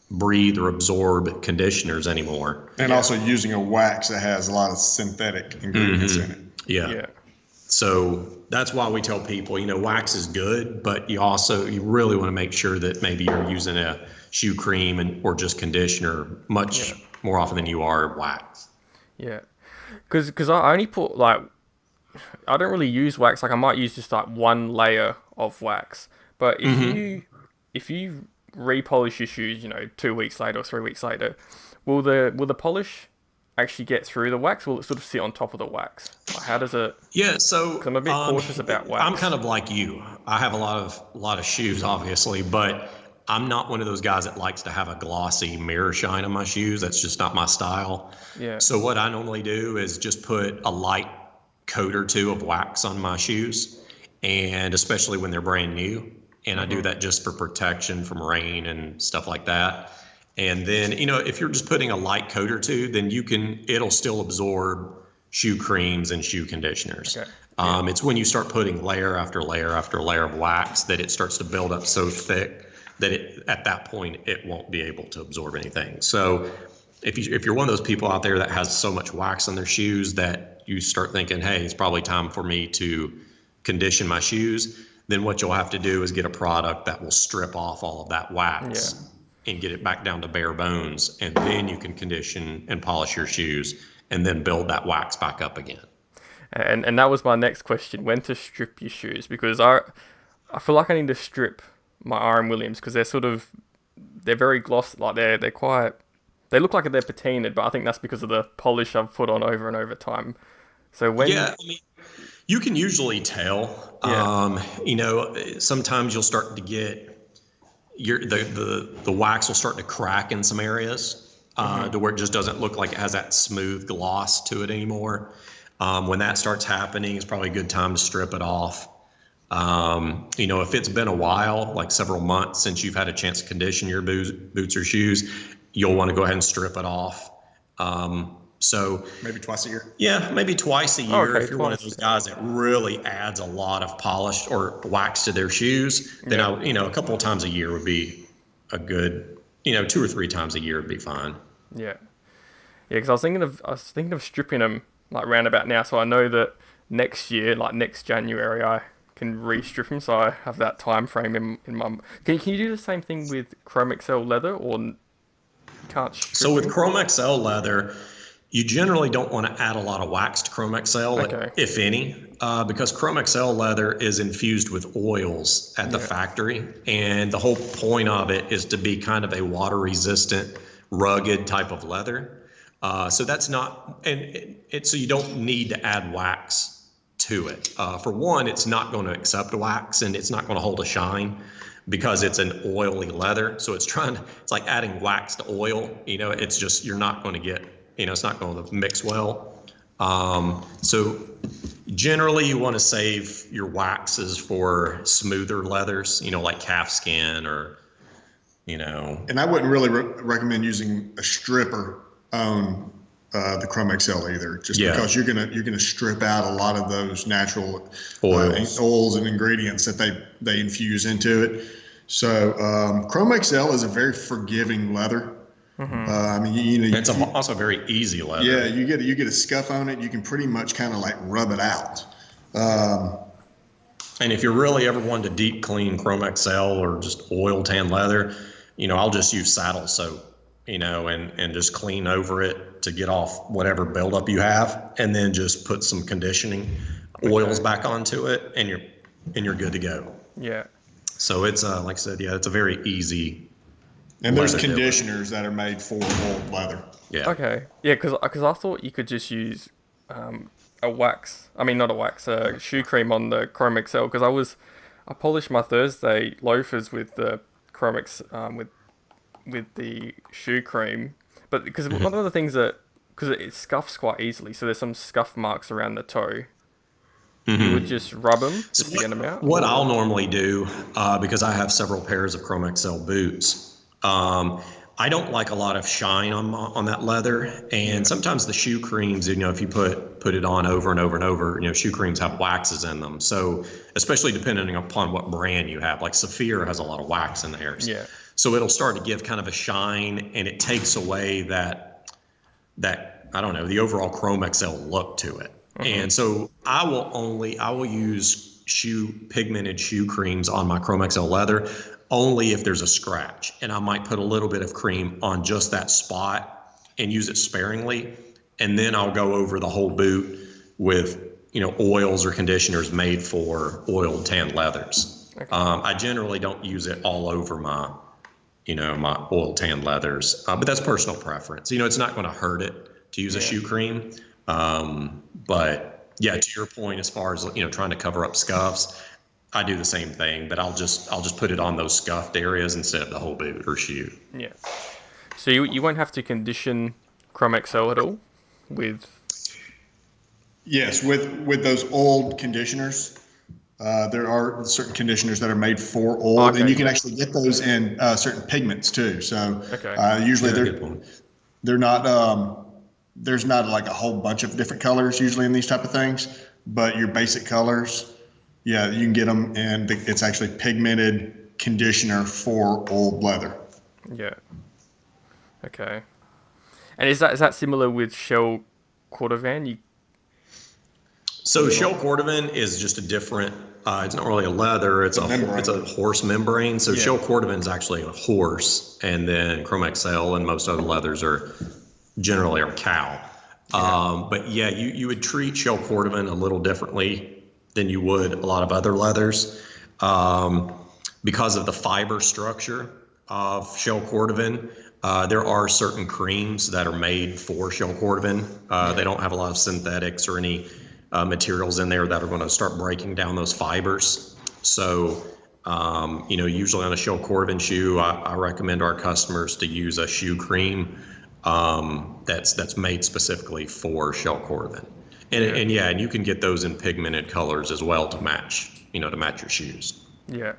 breathe or absorb conditioners anymore. And also using a wax that has a lot of synthetic ingredients in it. Yeah. So that's why we tell people, wax is good, but you really want to make sure that maybe you're using a shoe cream or just conditioner much more often than you are wax. Yeah. Because I only put I don't really use wax. Like I might use just like one layer of wax. But if you repolish your shoes, 2 weeks later or 3 weeks later, will the polish actually get through the wax? Will it sort of sit on top of the wax? How does it? Yeah, so 'cause I'm a bit cautious about wax. I'm kind of like you. I have a lot of shoes, obviously, but I'm not one of those guys that likes to have a glossy mirror shine on my shoes. That's just not my style. Yeah. So what I normally do is just put a light coat or two of wax on my shoes, and especially when they're brand new. And I do that just for protection from rain and stuff like that. And then, if you're just putting a light coat or two, then it'll still absorb shoe creams and shoe conditioners. Okay. It's when you start putting layer after layer after layer of wax that it starts to build up so thick that at that point it won't be able to absorb anything. So if you're one of those people out there that has so much wax on their shoes that you start thinking, hey, it's probably time for me to condition my shoes, then what you'll have to do is get a product that will strip off all of that wax and get it back down to bare bones, and then you can condition and polish your shoes and then build that wax back up again. And that was my next question: when to strip your shoes? Because I feel like I need to strip my RM Williams because they're very glossy, like they're quite. They look like they're patinaed, but I think that's because of the polish I've put on over and over time. So when you can usually tell. Sometimes you'll start to get the wax will start to crack in some areas to where it just doesn't look like it has that smooth gloss to it anymore. When that starts happening, it's probably a good time to strip it off. If it's been a while, like several months since you've had a chance to condition your boots or shoes, you'll want to go ahead and strip it off. So maybe twice a year. Yeah, maybe twice a year. Okay, if you're one of those guys that really adds a lot of polish or wax to their shoes, then a couple of times a year would be a good, 2 or 3 times a year would be fine. Yeah, because I was thinking of stripping them like round about now, so I know that next year, like next January, I can re-strip them, so I have that time frame in my. Can you do the same thing with Chrome XL leather, or you can't? So with Chrome XL leather, you generally don't want to add a lot of wax to Chrome XL, if any, because Chrome XL leather is infused with oils at the factory, and the whole point of it is to be kind of a water-resistant, rugged type of leather. So that's not, so you don't need to add wax to it. For one, it's not going to accept wax, and it's not going to hold a shine because it's an oily leather. So it's like adding wax to oil. It's just you're not going to get. It's not going to mix well. So generally you want to save your waxes for smoother leathers, like calfskin or. And I wouldn't really recommend using a stripper on the Chrome XL either, just because you're gonna strip out a lot of those natural oils and ingredients that they infuse into it. So Chrome XL is a very forgiving leather. It's also very easy leather. Yeah, you get a scuff on it, you can pretty much kind of like rub it out. And if you're really ever wanting to deep clean Chrome XL or just oil tan leather, I'll just use saddle soap, and just clean over it to get off whatever buildup you have, and then just put some conditioning oils back onto it, and you're good to go. Yeah. So it's like I said, it's a very easy. And there's conditioners that are made for old leather. Yeah. Okay. Yeah, because I thought you could just use a wax. I mean, not a wax, a shoe cream on the Chrome XL. Because I polished my Thursday loafers with the Chrome X with the shoe cream. But because one of the things because it scuffs quite easily, so there's some scuff marks around the toe. You would just rub them just to get them out. What I'll normally do, because I have several pairs of Chrome XL boots. I don't like a lot of shine on that leather, and sometimes the shoe creams, if you put it on over and over and over, shoe creams have waxes in them. So especially depending upon what brand you have, like Saphir has a lot of wax in theirs. Yeah. So it'll start to give kind of a shine, and it takes away that I don't know, the overall Chrome XL look to it. And so I will use pigmented shoe creams on my Chrome XL leather only if there's a scratch, and I might put a little bit of cream on just that spot and use it sparingly, and then I'll go over the whole boot with oils or conditioners made for oiled tan leathers. Okay. I generally don't use it all over my my oiled tan leathers, but that's personal preference. It's not going to hurt it to use a shoe cream, but yeah, to your point, as far as trying to cover up scuffs, I do the same thing, but I'll just put it on those scuffed areas instead of the whole boot or shoe. Yeah. So you won't have to condition Chrome XL at all with. Yes, with those old conditioners, there are certain conditioners that are made for old, and you can actually get those in certain pigments too. So usually they're not. There's not like a whole bunch of different colors usually in these type of things. but your basic colors, yeah, you can get them, and it's actually pigmented conditioner for old leather. Yeah. Okay. And is that similar with shell cordovan? So shell cordovan is just a different. It's not really a leather. It's a horse membrane. So shell cordovan is actually a horse, and then Chrome XL and most other leathers are generally are cow. But yeah, you would treat shell cordovan a little differently than you would a lot of other leathers, because of the fiber structure of shell cordovan. There are certain creams that are made for shell cordovan. They don't have a lot of synthetics or any materials in there that are going to start breaking down those fibers. So, usually on a shell cordovan shoe, I recommend our customers to use a shoe cream that's made specifically for shell cordovan. And you can get those in pigmented colors as well to match your shoes. Yeah.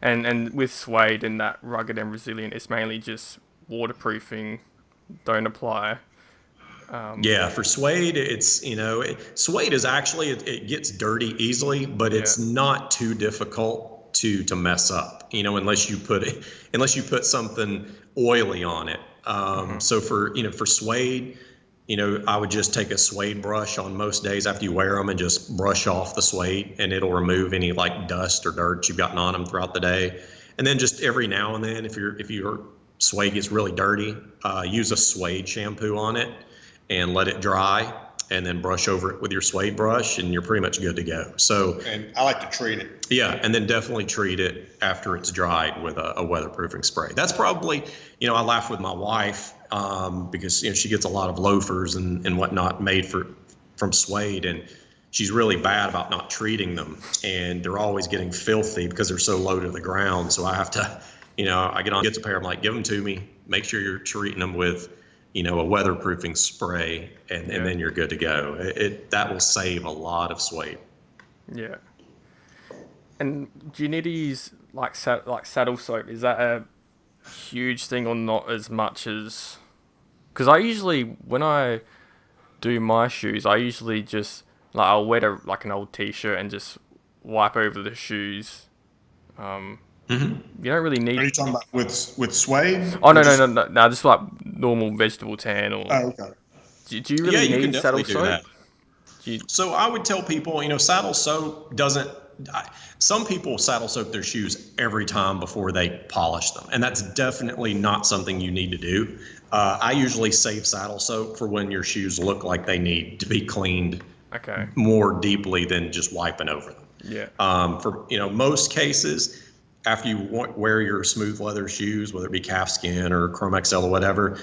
And with suede and that rugged and resilient, it's mainly just waterproofing, don't apply. Yeah, for suede, suede is actually, it gets dirty easily, but it's not too difficult to mess up, unless you put something oily on it. So for suede, I would just take a suede brush on most days after you wear them and just brush off the suede, and it'll remove any like dust or dirt you've gotten on them throughout the day. And then just every now and then, if your suede gets really dirty, use a suede shampoo on it and let it dry, and then brush over it with your suede brush, and you're pretty much good to go. So, and I like to treat it. Yeah, and then definitely treat it after it's dried with a weatherproofing spray. That's probably, I laugh with my wife because she gets a lot of loafers and whatnot made from suede, and she's really bad about not treating them, and they're always getting filthy because they're so low to the ground. So I have to, I gets a pair. I'm like, give them to me. Make sure you're treating them with a weatherproofing spray, and then you're good to go. That will save a lot of suede. Yeah. And do you need to use like saddle soap? Is that a huge thing or not as much as? Because I usually, when I do my shoes, I usually just I'll wet an old t-shirt and just wipe over the shoes. You don't really need. Are you talking about with suede? Oh no, just like normal vegetable tan or. Oh, okay. Do you really need saddle soap? That. So I would tell people, saddle soap doesn't. Some people saddle soap their shoes every time before they polish them, and that's definitely not something you need to do. I usually save saddle soap for when your shoes look like they need to be cleaned more deeply than just wiping over them. Yeah. For most cases, after you wear your smooth leather shoes, whether it be calfskin or Chrome XL or whatever,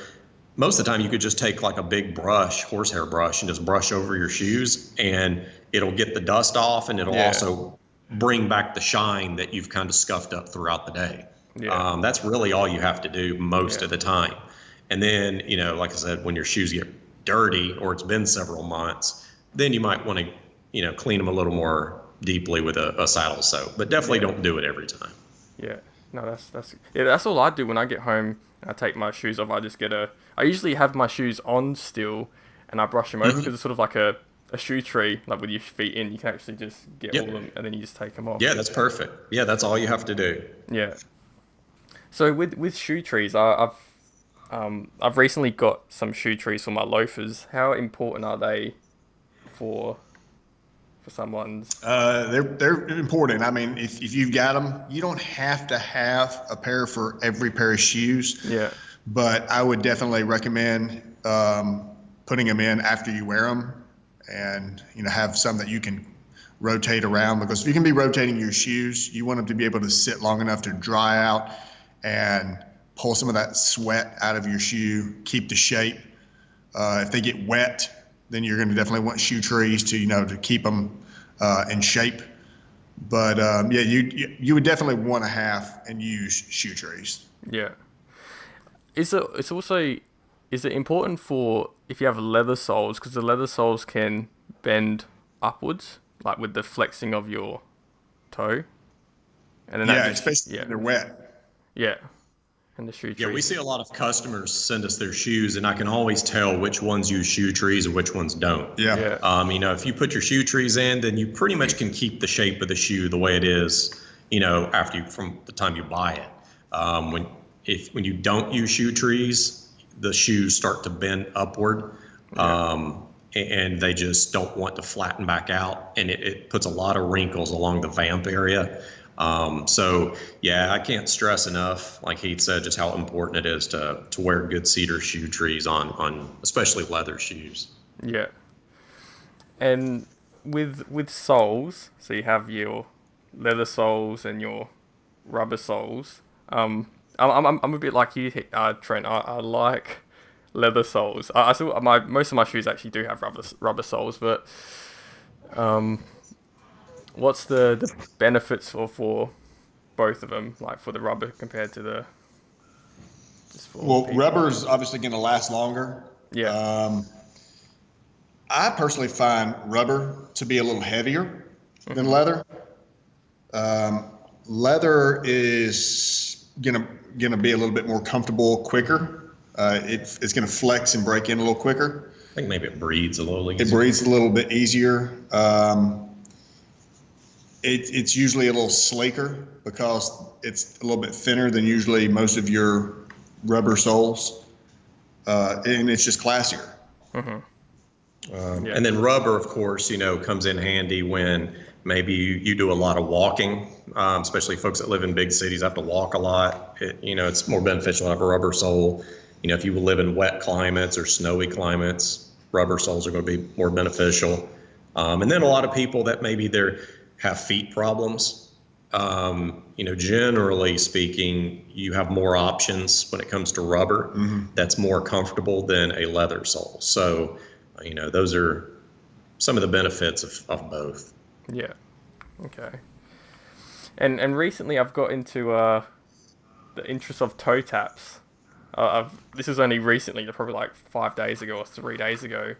most of the time you could just take like a big brush, horsehair brush, and just brush over your shoes, and it'll get the dust off, and it'll also bring back the shine that you've kind of scuffed up throughout the day. Yeah. That's really all you have to do most of the time. And then, like I said, when your shoes get dirty or it's been several months, then you might want to, clean them a little more deeply with a saddle soap, but definitely don't do it every time. Yeah. No, that's all I do when I get home and I take my shoes off. I usually have my shoes on still, and I brush them over because it's sort of like a shoe tree, like with your feet in. You can actually just get all of them, and then you just take them off. Yeah, that's perfect. Yeah, that's all you have to do. Yeah. So with shoe trees, I've recently got some shoe trees for my loafers. How important are they for someone's? They're important. I mean, if you've got them, you don't have to have a pair for every pair of shoes. Yeah. But I would definitely recommend putting them in after you wear them, and have some that you can rotate around, because if you can be rotating your shoes, you want them to be able to sit long enough to dry out and pull some of that sweat out of your shoe, keep the shape. If they get wet, then you're going to definitely want shoe trees to keep them in shape. But you would definitely want to have and use shoe trees. Yeah. Is it important for if you have leather soles, because the leather soles can bend upwards, like with the flexing of your toe, and then especially when they're wet. Yeah. and the shoe trees. Yeah, we see a lot of customers send us their shoes, and I can always tell which ones use shoe trees and which ones don't. Yeah. If you put your shoe trees in, then you pretty much can keep the shape of the shoe the way it is, from the time you buy it. When you don't use shoe trees, the shoes start to bend upward. And they just don't want to flatten back out, and it puts a lot of wrinkles along the vamp area. I can't stress enough, like Heath said, just how important it is to wear good cedar shoe trees on especially leather shoes. Yeah. And with soles, so you have your leather soles and your rubber soles. I'm a bit like you, Trent. I like leather soles. I still most of my shoes actually do have rubber soles, but what's the benefits for both of them, like for the rubber compared to the rubber's obviously going to last longer. Yeah. I personally find rubber to be a little heavier than leather. Leather is gonna be a little bit more comfortable quicker. It's going to flex and break in a little quicker. I think maybe it breathes a little easier. It breathes a little bit easier. It's usually a little sleeker because it's a little bit thinner than usually most of your rubber soles. And it's just classier. And then rubber, of course, comes in handy when maybe you do a lot of walking, especially folks that live in big cities have to walk a lot. It's more beneficial to have a rubber sole. If you live in wet climates or snowy climates, rubber soles are going to be more beneficial. And then a lot of people that maybe have feet problems. Generally speaking, you have more options when it comes to rubber that's more comfortable than a leather sole. So, those are some of the benefits of both. Yeah. Okay. And recently I've got into the interest of toe taps. This was only recently, probably like 5 days ago or 3 days ago.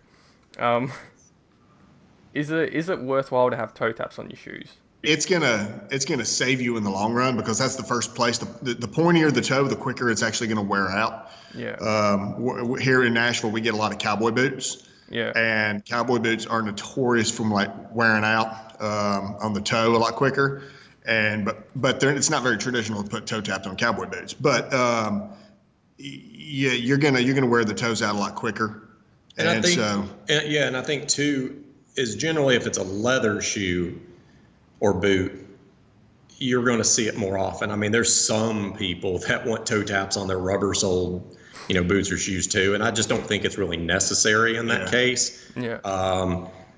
Is it worthwhile to have toe taps on your shoes? It's gonna save you in the long run because that's the first place. The pointier the toe, the quicker it's actually gonna wear out. Yeah. Here in Nashville, we get a lot of cowboy boots. Yeah. And cowboy boots are notorious from like wearing out on the toe a lot quicker. But it's not very traditional to put toe taps on cowboy boots. But you're gonna wear the toes out a lot quicker. And I think too is generally if it's a leather shoe or boot, you're going to see it more often. I mean, there's some people that want toe taps on their rubber soled, boots or shoes too, and I just don't think it's really necessary in that case. Yeah.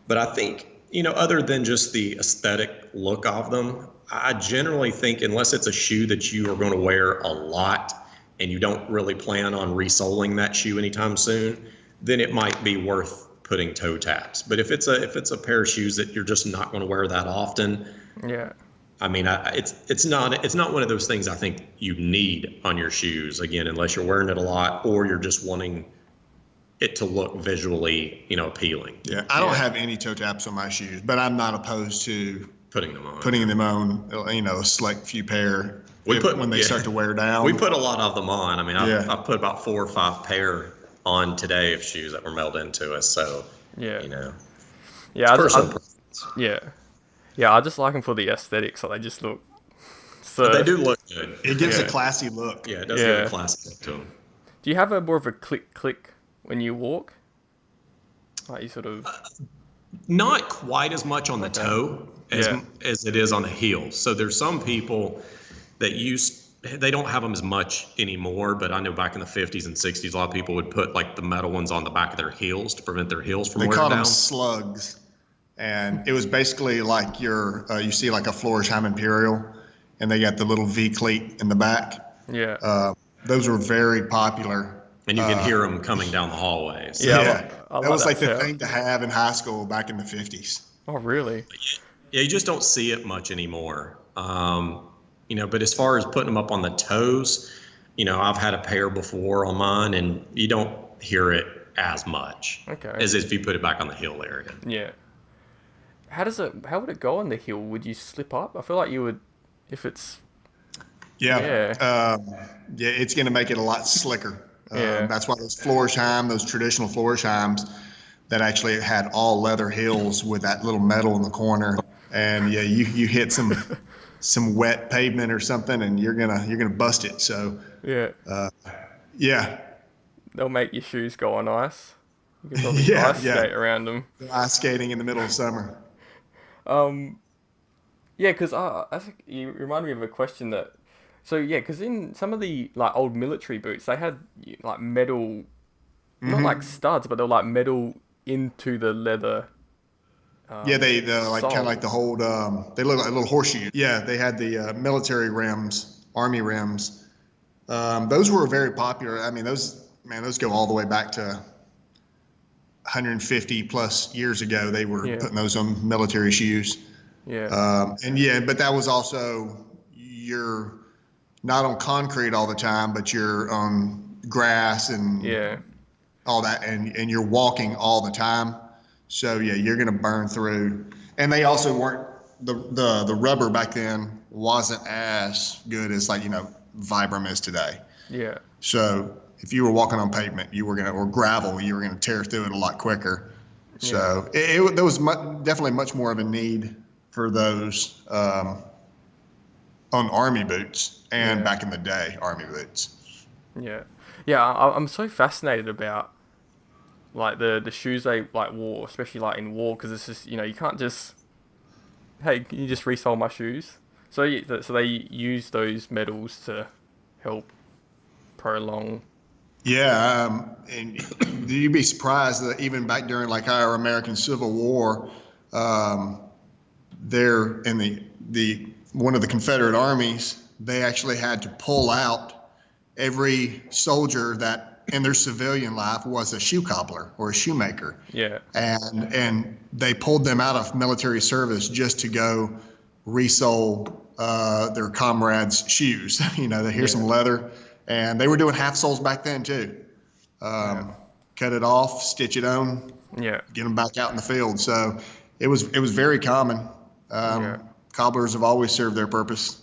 But I think, other than just the aesthetic look of them, I generally think unless it's a shoe that you are going to wear a lot and you don't really plan on resoling that shoe anytime soon, then it might be worth putting toe taps. But if it's a pair of shoes that you're just not going to wear that often, yeah, I mean, it's not one of those things I think you need on your shoes, again, unless you're wearing it a lot or you're just wanting it to look visually, appealing. Yeah, I don't have any toe taps on my shoes, but I'm not opposed to putting them on, a select few pair when they start to wear down. We put a lot of them on. I mean, I've put about 4 or 5 pair on today of shoes that were mailed into us. So, yeah, I just like them for the aesthetic, so they just look. But they do look good. It gives a classy look. Yeah, it does give a classy look to them. Do you have more of a click when you walk? Like you sort of. Not quite as much on the toe as it is on the heel. So there's some people that they don't have them as much anymore, but I know back in the 50s and 60s, a lot of people would put like the metal ones on the back of their heels to prevent their heels from wearing down. They called them slugs. And it was basically like you see like a Florsheim Imperial, and they got the little V cleat in the back. Yeah. Those were very popular. And you can hear them coming down the hallways. So. Yeah. That was like the thing to have in high school back in the 50s. Oh, really? Yeah, you just don't see it much anymore. But as far as putting them up on the toes, I've had a pair before on mine, and you don't hear it as much as if you put it back on the heel area. Yeah. How would it go on the heel? Would you slip up? I feel like you would, if it's. Yeah. Yeah. Yeah, it's going to make it a lot slicker. Yeah. That's why those traditional Florsheim that actually had all leather heels with that little metal in the corner. And yeah, you hit some wet pavement or something, and you're gonna bust it. So Yeah. yeah, They'll make your shoes go on ice. You could probably yeah, ice yeah. skate around them. Ice skating in the middle of summer. Um, yeah, because I think you remind me of a question that. So yeah, because in some of the like old military boots, they had like metal, not like Hmm. studs, but they're like metal into the leather Yeah, they like kind of like the soles. hold. They look like little horseshoes. Yeah, they had the military rims, army rims. Those were very popular. I mean, those go all the way back to 150 plus years ago. They were Yeah, putting those on military shoes. yeah, And yeah, but that was also you're not on concrete all the time, but you're on grass and yeah, all that, and you're walking all the time. So yeah, you're gonna burn through. And they also weren't the rubber back then wasn't as good as like Vibram is today. yeah, So if you were walking on pavement, you were gonna or gravel, you were gonna tear through it a lot quicker. yeah, So there was definitely much more of a need for those on army boots and yeah, back in the day army boots. yeah, yeah. I'm so fascinated about like the shoes they like wore, especially like in war, because it's just you can't just hey, can you just resole my shoes? So so they use those metals to help prolong. Yeah, and you'd be surprised that even back during like our American Civil War, um, there in the one of the Confederate armies, they actually had to pull out every soldier that in their civilian life was a shoe cobbler or a shoemaker, Yeah, and they pulled them out of military service just to go resole their comrades' shoes. Here's some yeah, leather, and they were doing half soles back then too. yeah, Cut it off, stitch it on, yeah, get them back out in the field. So it was very common. yeah. Cobblers have always served their purpose.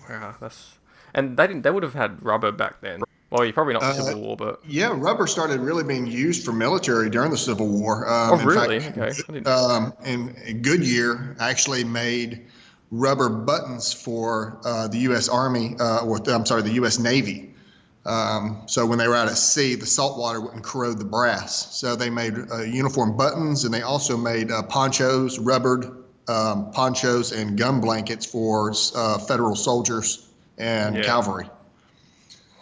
Wow, that's and they didn't. They would have had rubber back then. Well, you probably not the Uh, Civil War, but yeah, rubber started really being used for military during the Civil War. oh In really? fact, Okay, I didn't. and Goodyear actually made rubber buttons for the U.S. Army, I'm sorry, the U.S. Navy. So when they were out at sea, the salt water wouldn't corrode the brass. So they made uniform buttons, and they also made ponchos, rubbered ponchos, and gun blankets for federal soldiers and Yeah. cavalry.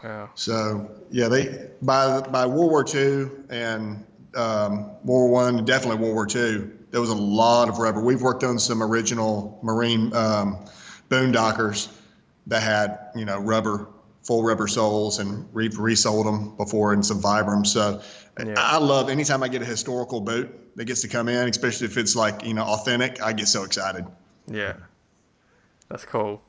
Wow. So yeah, they by World War II and World War One, definitely World War II, there was a lot of rubber. We've worked on some original Marine boondockers that had rubber, full rubber soles, and we've resold them before in some Vibram. So Yeah. I love anytime I get a historical boot that gets to come in, especially if it's like authentic. I get so excited. Yeah. That's cool.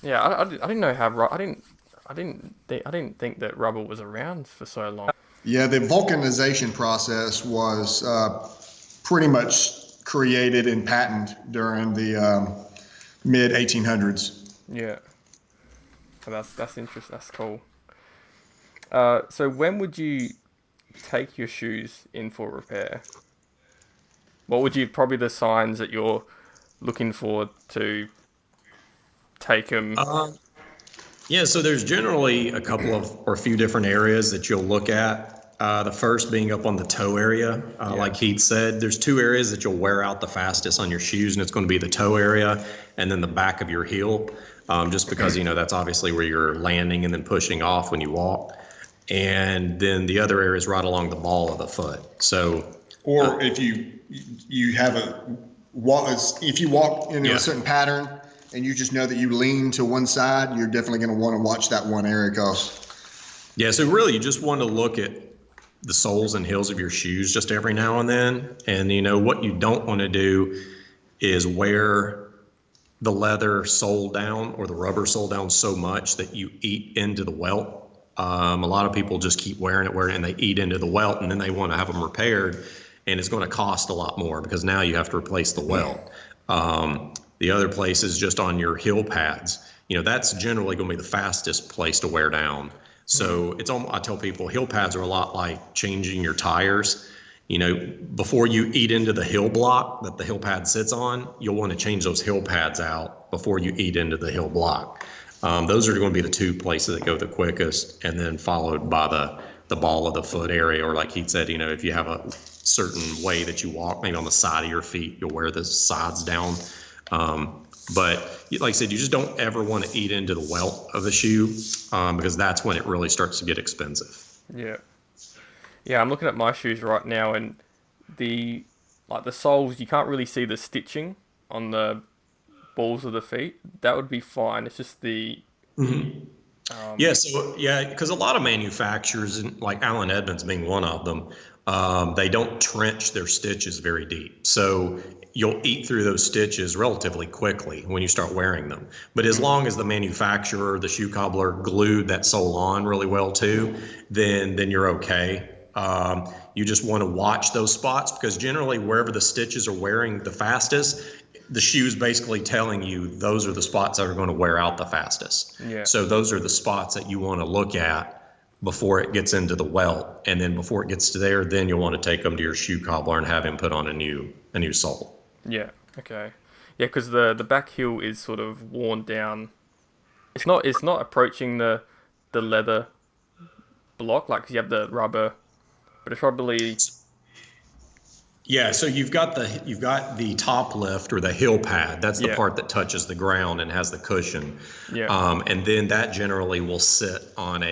Yeah, I didn't know how I didn't think that rubber was around for so long. Yeah, the vulcanization process was pretty much created and patented during the mid 1800s. Yeah. So that's interesting. That's cool. So when would you take your shoes in for repair? What would you probably the signs that you're looking for to take them? Yeah, so there's generally a couple of or a few different areas that you'll look at. The first being up on the toe area. Like Heath said, there's two areas that you'll wear out the fastest on your shoes, and it's going to be the toe area and then the back of your heel, just because, that's obviously where you're landing and then pushing off when you walk. And then the other area is right along the ball of the foot. So, Or if you have if you walk in Yeah. a certain pattern and you just know that you lean to one side, you're definitely going to want to watch that one area because yeah, so really you just want to look at the soles and heels of your shoes just every now and then. And, what you don't want to do is wear the leather sole down or the rubber sole down so much that you eat into the welt. A lot of people just keep wearing it, and they eat into the welt, and then they want to have them repaired, and it's going to cost a lot more because now you have to replace the welt. The other place is just on your heel pads. That's generally going to be the fastest place to wear down. So I tell people heel pads are a lot like changing your tires. Before you eat into the heel block that the heel pad sits on, you'll want to change those heel pads out before you eat into the heel block. Those are going to be the two places that go the quickest, and then followed by the ball of the foot area, or like he said, if you have a certain way that you walk, maybe on the side of your feet, you'll wear the sides down. But like I said, you just don't ever want to eat into the welt of the shoe, because that's when it really starts to get expensive. Yeah. Yeah, I'm looking at my shoes right now, and the soles, you can't really see the stitching on the balls of the feet. That would be fine. It's just the Because a lot of manufacturers, and like Allen Edmonds being one of them, they don't trench their stitches very deep. So you'll eat through those stitches relatively quickly when you start wearing them. But as long as the manufacturer, the shoe cobbler, glued that sole on really well too, then you're okay. You just want to watch those spots, because generally wherever the stitches are wearing the fastest, the shoe's basically telling you those are the spots that are going to wear out the fastest. Yeah. So those are the spots that you want to look at before it gets into the welt. And then before it gets to there, then you'll want to take them to your shoe cobbler and have him put on a new sole. Yeah. Okay. Yeah, because the back heel is sort of worn down. It's not approaching the leather block, like 'cause you have the rubber, but it's probably. Yeah, so you've got the top lift, or the heel pad. That's the part that touches the ground and has the cushion. Yeah. And then that generally will sit on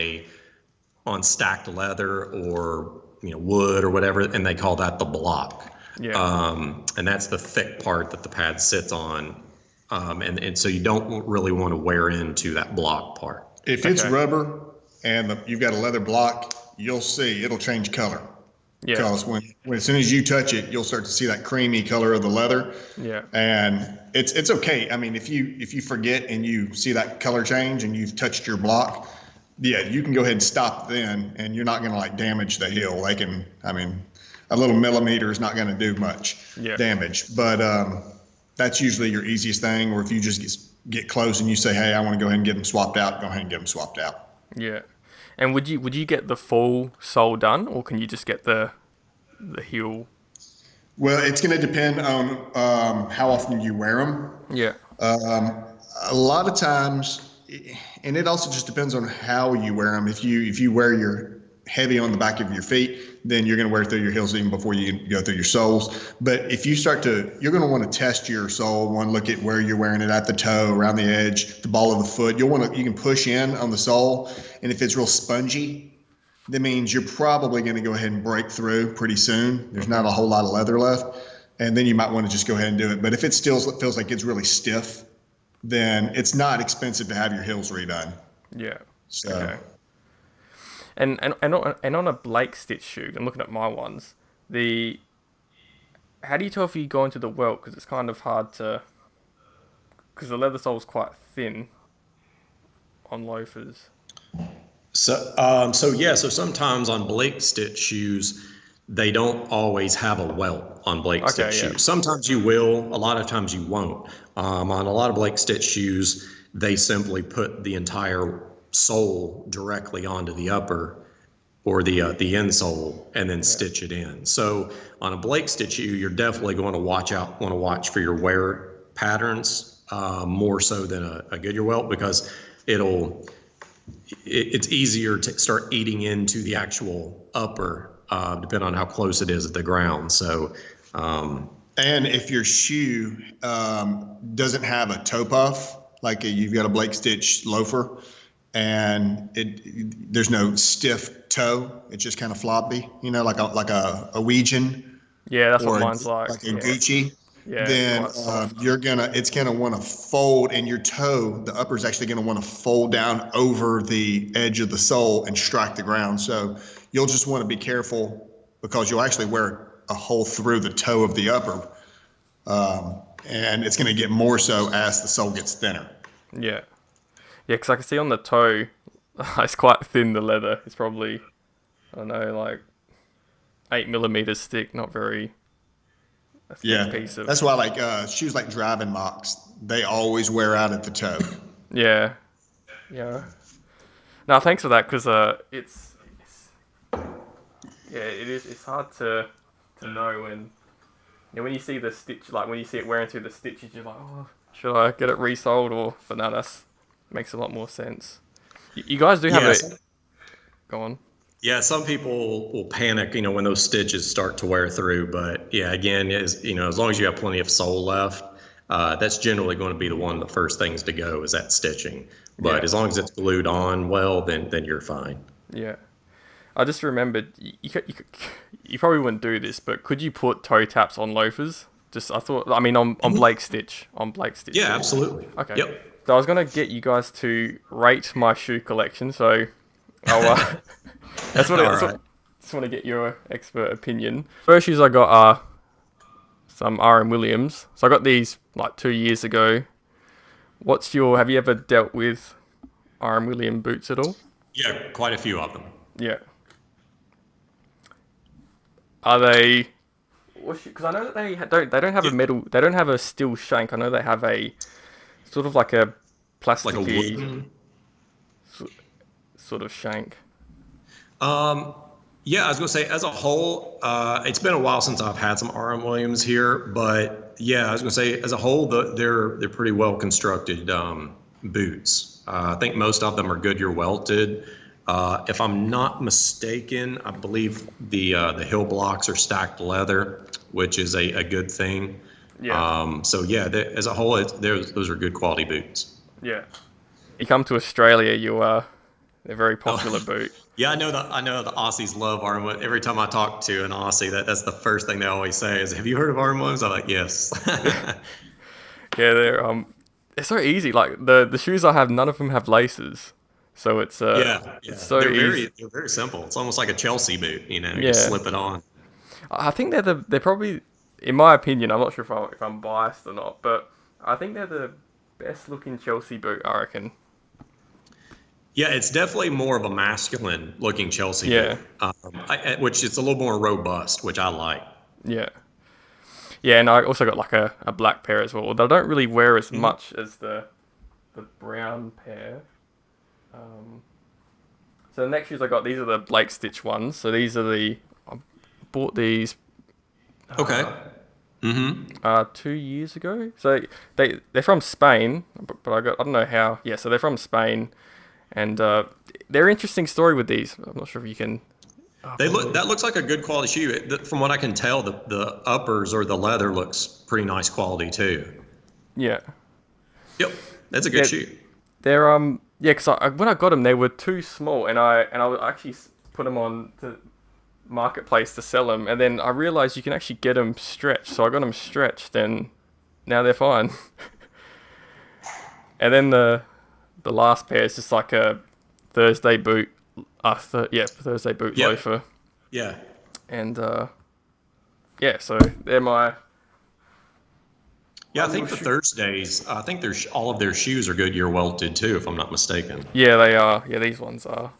stacked leather or wood or whatever, and they call that the block. Yeah. And that's the thick part that the pad sits on. And so you don't really want to wear into that block part. If it's rubber and you've got a leather block, you'll see it'll change color. Yeah. Because when as soon as you touch it, you'll start to see that creamy color of the leather. Yeah. And it's okay. I mean, if you forget and you see that color change and you've touched your block, yeah, you can go ahead and stop then, and you're not going to damage the heel. A little millimeter is not going to do much damage. But that's usually your easiest thing. Or if you just get close and you say, hey, I want to go ahead and get them swapped out, go ahead and get them swapped out. Yeah. And would you get the full sole done, or can you just get the heel? Well, it's going to depend on how often you wear them. Yeah. A lot of times, and it also just depends on how you wear them. If you wear your heavy on the back of your feet, then you're going to wear through your heels even before you go through your soles. But if you're going to want to test your sole. Look at where you're wearing it, at the toe, around the edge, the ball of the foot. You can push in on the sole, and if it's real spongy, that means you're probably going to go ahead and break through pretty soon. There's not a whole lot of leather left, and then you might want to just go ahead and do it. But if it still feels like it's really stiff, then it's not expensive to have your heels redone. Yeah. So. Okay. And on a Blake stitch shoe, I'm looking at my ones. How do you tell if you go into the welt? Because it's kind of hard to, because the leather sole is quite thin on loafers. So sometimes on Blake stitch shoes, they don't always have a welt on Blake stitch shoes. Sometimes you will, a lot of times you won't. On a lot of Blake stitch shoes, they simply put the entire sole directly onto the upper, or the insole, and then stitch it in. So on a Blake stitch shoe, you're definitely going to watch for your wear patterns, more so than a Goodyear welt, because it's easier to start eating into the actual upper, depending on how close it is at the ground. So, and if your shoe doesn't have a toe puff, like you've got a Blake stitch loafer, and there's no stiff toe, it's just kind of floppy, like a Ouijan. Yeah, that's what mine's like. Like a Gucci. Yeah, then it's gonna want to fold, and your toe, the upper, is actually gonna want to fold down over the edge of the sole and strike the ground. So you'll just want to be careful, because you'll actually wear a hole through the toe of the upper, and it's gonna get more so as the sole gets thinner. Yeah. Yeah, because I can see on the toe, it's quite thin, the leather. It's probably, I don't know, like 8 millimeters thick, not very a thick Yeah, piece of. that's why like shoes like driving mocks, they always wear out at the toe. Yeah, yeah. No, thanks for that because it's yeah, it is. It's hard to know when you see the stitch, like when you see it wearing through the stitches, you're like, oh, should I get it resold or? But no, that's makes a lot more sense. You guys do have Yeah, a go on. yeah. Some people will panic, when those stitches start to wear through. But yeah, again, as long as you have plenty of sole left, that's generally going to be one of the first things to go is that stitching. But Yeah, as long as it's glued on well, then you're fine. yeah. I just remembered you probably wouldn't do this, but could you put toe taps on loafers? Just I thought I mean on Blake Stitch Yeah, shoes. absolutely. Okay. Yep. So I was gonna get you guys to rate my shoe collection. So I'll that's what All I that's right. what, just want to get your expert opinion. First shoes I got are some R.M. Williams. So I got these like 2 years ago. Have you ever dealt with R.M. Williams boots at all? Yeah, quite a few of them. Yeah. Are they? Because I know that they don't have a Yeah, metal. They don't have a steel shank. I know they have a sort of like a like a plasticky wooden. sort of shank. Um, yeah, I was gonna say as a whole, it's been a while since I've had some RM Williams here, but yeah, I was gonna say as a whole, they're pretty well constructed boots. I think most of them are Goodyear welted. If I'm not mistaken, I believe the heel blocks are stacked leather, which is a good thing. Yeah. So yeah, as a whole, those are good quality boots. Yeah. You come to Australia, they're a very popular boot. Yeah, I know the Aussies love RM Williams. Every time I talk to an Aussie, that's the first thing they always say is, "Have you heard of RM Williams?" I'm like, "Yes." Yeah, they're so easy. Like the shoes I have, none of them have laces, so Yeah, it's yeah. so easy. They're very simple. It's almost like a Chelsea boot. You just Yeah. slip it on. I think they're probably, in my opinion, I'm not sure if I'm biased or not, but I think they're the best looking Chelsea boot. I reckon. Yeah, it's definitely more of a masculine looking Chelsea Yeah. boot, which it's a little more robust, which I like. Yeah. Yeah, and I also got like a black pair as well. Although I don't really wear as Mhm. much as the brown pair. So the next shoes I got, these are the Blake Stitch ones. So I bought these Okay. Mm-hmm. 2 years ago. So they're from Spain, but I don't know how. Yeah, so they're from Spain, and they're interesting story with these. I'm not sure if you can. That looks like a good quality shoe. From what I can tell, the uppers or the leather looks pretty nice quality too. Yeah. Yep, that's a good shoe. They're yeah, because when I got them, they were too small, and I actually put them on to marketplace to sell them, and then I realized you can actually get them stretched, so I got them stretched, and now they're fine. And then the last pair is just like a Thursday boot, Thursday boot Yep. loafer, Yeah. and yeah, so they're my. Yeah, I think the Thursdays, I think all of their shoes are Goodyear welted too, if I'm not mistaken. Yeah, they are. Yeah, these ones are,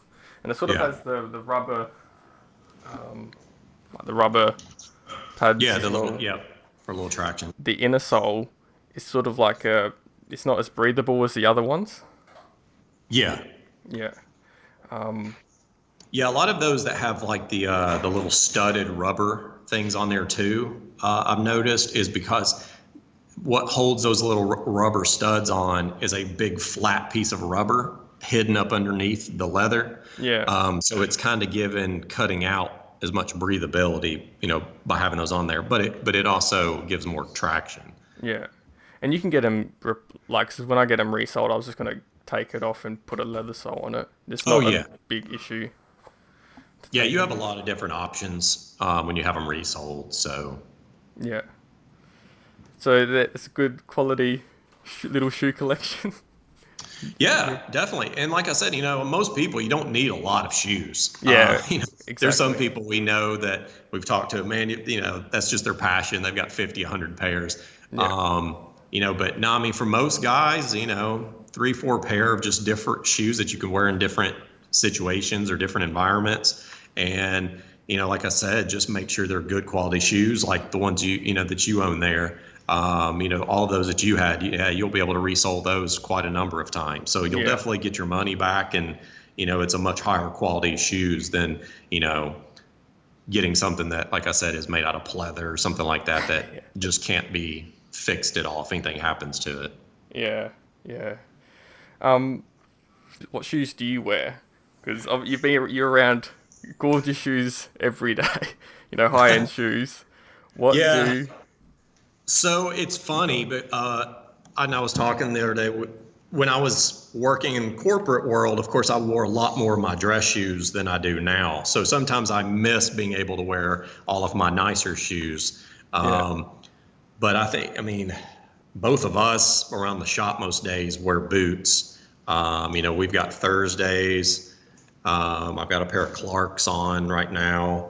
and it sort of Yeah. has the rubber, like the rubber pads. Yeah, as well. for a little traction. The inner sole is sort of like it's not as breathable as the other ones. Yeah. Yeah. Yeah, a lot of those that have like the little studded rubber things on there too, I've noticed is because what holds those little rubber studs on is a big flat piece of rubber hidden up underneath the leather. Yeah. So it's kind of cutting out as much breathability, by having those on there. But it also gives more traction. Yeah. And you can get them like 'cause when I get them resold, I was just gonna take it off and put a leather sole on it. It's not a big issue. Yeah, you have a lot of different options when you have them resold. So Yeah. So that's a good quality little shoe collection. yeah, definitely. And like I said, most people, you don't need a lot of shoes. Yeah, There's some exactly. people we know that we've talked to, man, that's just their passion. They've got 50, 100 pairs. Yeah. But no, I mean, for most guys, 3, 4 pair of just different shoes that you can wear in different situations or different environments. And, like I said, just make sure they're good quality shoes, like the ones that you own there. All those that you had, you'll be able to resell those quite a number of times. So you'll definitely get your money back, and it's a much higher quality shoes than getting something that, like I said, is made out of pleather or something like that just can't be fixed at all if anything happens to it. Yeah, yeah. What shoes do you wear? Because you're around gorgeous shoes every day. High end shoes. What Yeah. do? So it's funny, but I was talking the other day. When I was working in the corporate world, of course, I wore a lot more of my dress shoes than I do now. So sometimes I miss being able to wear all of my nicer shoes. But I mean, both of us around the shop most days wear boots. We've got Thursdays. I've got a pair of Clarks on right now.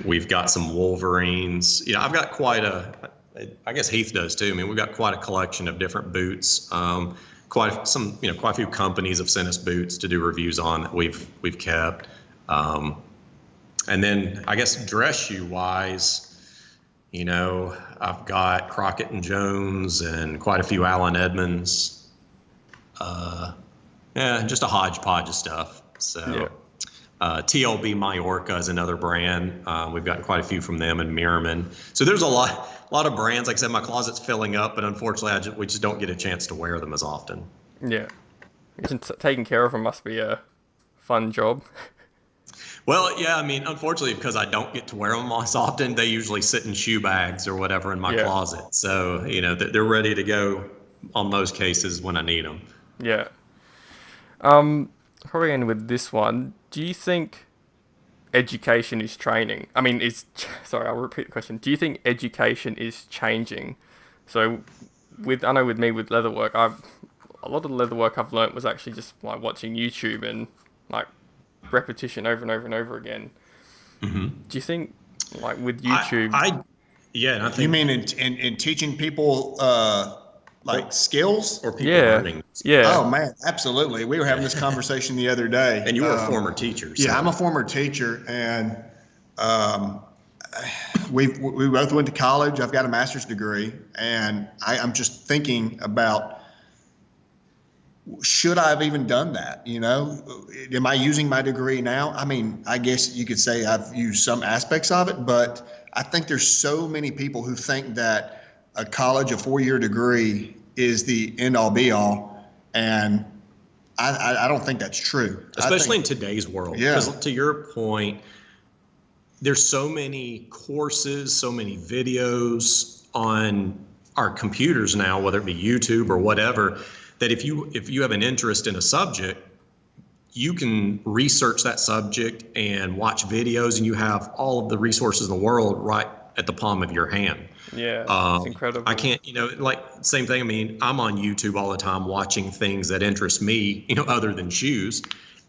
We've got some Wolverines. I've got I guess Heath does too. I mean, we've got quite a collection of different boots. Quite a few companies have sent us boots to do reviews on that we've kept. And then I guess dress shoe wise, I've got Crockett and Jones and quite a few Allen Edmonds. Just a hodgepodge of stuff. So TLB Mallorca is another brand. We've got quite a few from them and Merriman. So there's a lot of brands. Like I said, my closet's filling up, but unfortunately, we just don't get a chance to wear them as often. Yeah. Taking care of them must be a fun job. Well, yeah, I mean, unfortunately, because I don't get to wear them as often, they usually sit in shoe bags or whatever in my closet. So, they're ready to go on most cases when I need them. Yeah. Probably end with this one. Do you think education is training? I mean, sorry, I'll repeat the question. Do you think education is changing? So, I know with me with leatherwork, a lot of the leatherwork I've learnt was actually just like watching YouTube and like repetition over and over and over again. Mm-hmm. Do you think like with YouTube? I think you mean in teaching people skills or people learning? Yeah. Oh man, absolutely. We were having this conversation the other day. And you were a former teacher. So. Yeah, I'm a former teacher, and we both went to college. I've got a master's degree, and I'm just thinking about, should I have even done that? Am I using my degree now? I mean, I guess you could say I've used some aspects of it, but I think there's so many people who think that a 4-year degree is the end all be all. And I don't think that's true. Especially in today's world. Yeah. Because to your point, there's so many courses, so many videos on our computers now, whether it be YouTube or whatever, that if you have an interest in a subject, you can research that subject and watch videos, and you have all of the resources in the world right at the palm of your hand. Yeah, it's incredible. I can't, same thing. I mean, I'm on YouTube all the time watching things that interest me, other than shoes.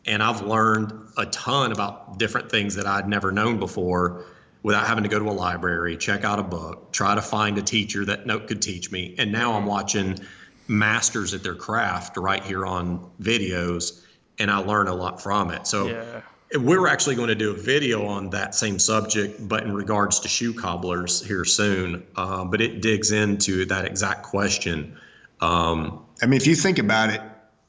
And I've learned a ton about different things that I'd never known before without having to go to a library, check out a book, try to find a teacher that could teach me. And now I'm watching masters at their craft right here on videos, and I learn a lot from it. So we're actually going to do a video on that same subject, but in regards to shoe cobblers here soon. But it digs into that exact question. I mean, if you think about it,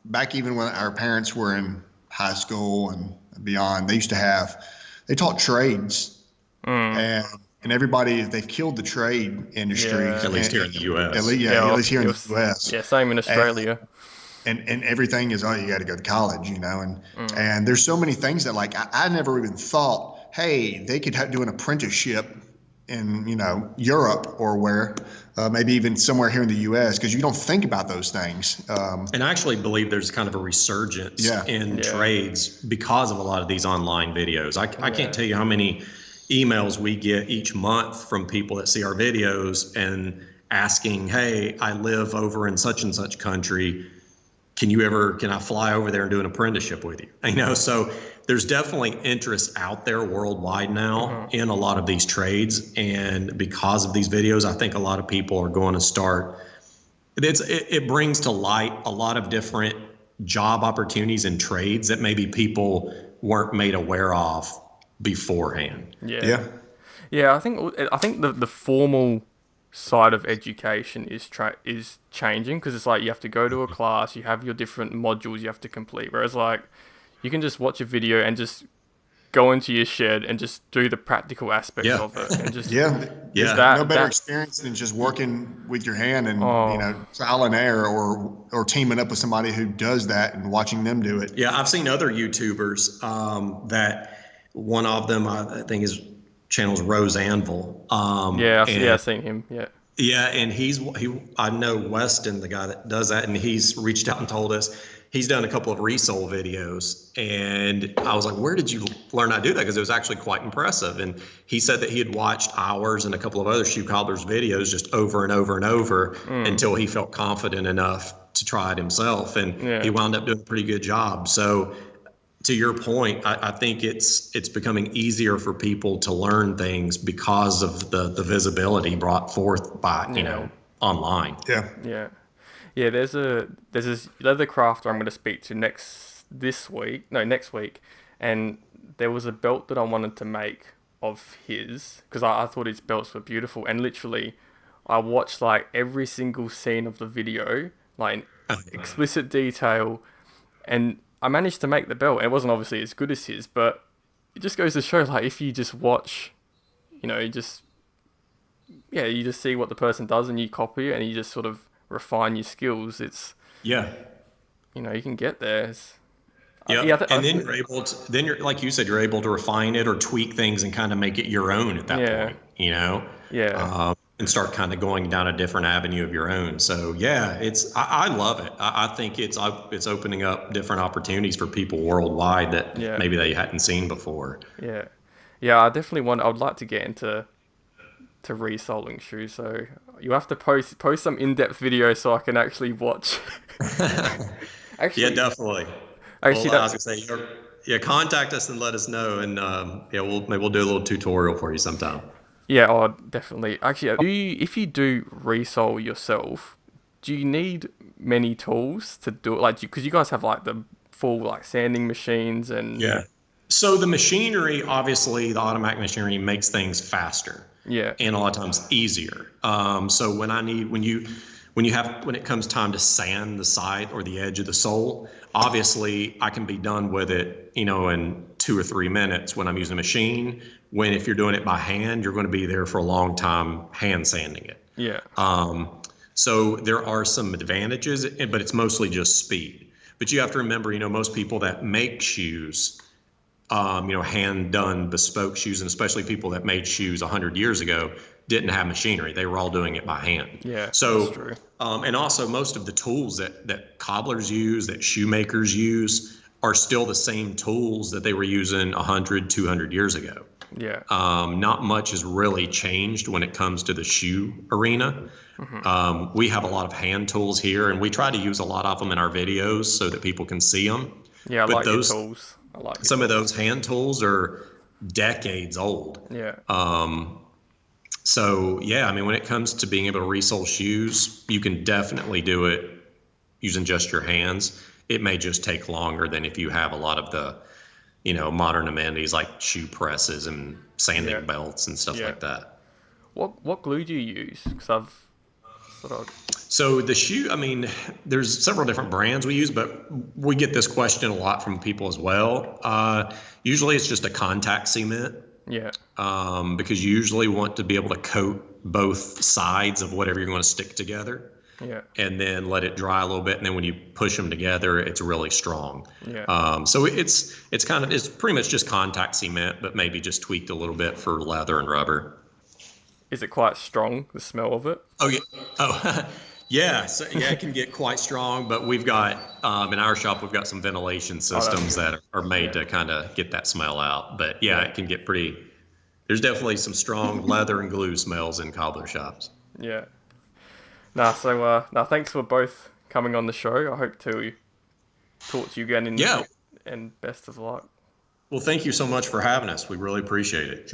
back even when our parents were in high school and beyond, they taught trades. And everybody, they've killed the trade industry. At least here in the U.S. At least here in the U.S. Yeah, same in Australia. And everything is, you got to go to college, and there's so many things that I never even thought, hey, they could do an apprenticeship in, Europe or where, maybe even somewhere here in the U.S., because you don't think about those things. And I actually believe there's kind of a resurgence in trades because of a lot of these online videos. I can't tell you how many emails we get each month from people that see our videos and asking, hey, I live over in such and such country. Can I fly over there and do an apprenticeship with you? So there's definitely interest out there worldwide now in a lot of these trades. And because of these videos, I think a lot of people are going to start. It brings to light a lot of different job opportunities and trades that maybe people weren't made aware of beforehand. Yeah. Yeah, I think the formal side of education is changing, because it's like you have to go to a class, you have your different modules you have to complete. Whereas like you can just watch a video and just go into your shed and just do the practical aspects Yeah. of it, and just Yeah. There's Yeah. no better that's experience than just working with your hand and, oh trial and error, or teaming up with somebody who does that and watching them do it. Yeah, I've seen other YouTubers that one of them I think his channel's Rose Anvil. yeah, And I've seen him, yeah. yeah, and I know Weston, the guy that does that, and he's reached out and told us he's done a couple of resole videos. And I was like, where did you learn how to do that? Because it was actually quite impressive. And he said that he had watched ours and a couple of other shoe cobblers videos just over and over and over until he felt confident enough to try it himself. And Yeah. he wound up doing a pretty good job. So to your point, I think it's becoming easier for people to learn things because of the visibility brought forth by, online. Yeah. Yeah, yeah. There's this leather crafter I'm going to speak to next week, and there was a belt that I wanted to make of his, because I thought his belts were beautiful, and literally, I watched like every single scene of the video, like in explicit detail, and I managed to make the belt. It wasn't obviously as good as his, but it just goes to show, like, if you just watch, you just see what the person does and you copy it and you just sort of refine your skills. It's, Yeah. you can get there. Yeah. And then then you're, like you said, you're able to refine it or tweak things and kind of make it your own at that Yeah. point, Yeah. and start kind of going down a different avenue of your own. So yeah, I love it. I think it's opening up different opportunities for people worldwide that Yeah. maybe they hadn't seen before. Yeah. Yeah, I would like to get into resoling shoes, so you have to post some in-depth videos so I can actually watch. Yeah, definitely. Actually, Well, I was gonna say, contact us and let us know, and maybe we'll do a little tutorial for you sometime. yeah, oh, definitely. Actually, if you do resole yourself, do you need many tools to do it? Like, because you guys have like the full like sanding machines and Yeah. So the machinery, obviously, the automatic machinery makes things faster. Yeah. And a lot of times easier. So when it comes time to sand the side or the edge of the sole, obviously I can be done with it, in 2 or 3 minutes when I'm using a machine. When if you're doing it by hand, you're going to be there for a long time hand sanding it. Yeah. So there are some advantages, but it's mostly just speed. But you have to remember, most people that make shoes, hand done bespoke shoes, and especially people that made shoes 100 years ago, didn't have machinery. They were all doing it by hand. Yeah. So, that's true. and also most of the tools that cobblers use, that shoemakers use, are still the same tools that they were using 100, 200 years ago. Yeah. Not much has really changed when it comes to the shoe arena. We have a lot of hand tools here, and we try to use a lot of them in our videos so that people can see them. Yeah, I But like those- your tools. I like your Some of tools. those hand tools are decades old. Yeah. So yeah, when it comes to being able to resole shoes, you can definitely do it using just your hands. It may just take longer than if you have a lot of the, modern amenities like shoe presses and sanding belts and stuff like that. What glue do you use? Because I've sort of. So the shoe, there's several different brands we use, but we get this question a lot from people as well. Usually it's just a contact cement. Yeah. Because you usually want to be able to coat both sides of whatever you're going to stick together. Yeah. And then let it dry a little bit, and then when you push them together, it's really strong. Yeah. So it's pretty much just contact cement, but maybe just tweaked a little bit for leather and rubber. Is it quite strong, the smell of it? Oh yeah. Oh yeah. So yeah, it can get quite strong, but we've got in our shop we've got some ventilation systems that are made to kind of get that smell out. But yeah, it can get pretty. There's definitely some strong leather and glue smells in cobbler shops. Yeah. Thanks for both coming on the show. I hope to talk to you again Yeah. and best of luck. Well, thank you so much for having us. We really appreciate it.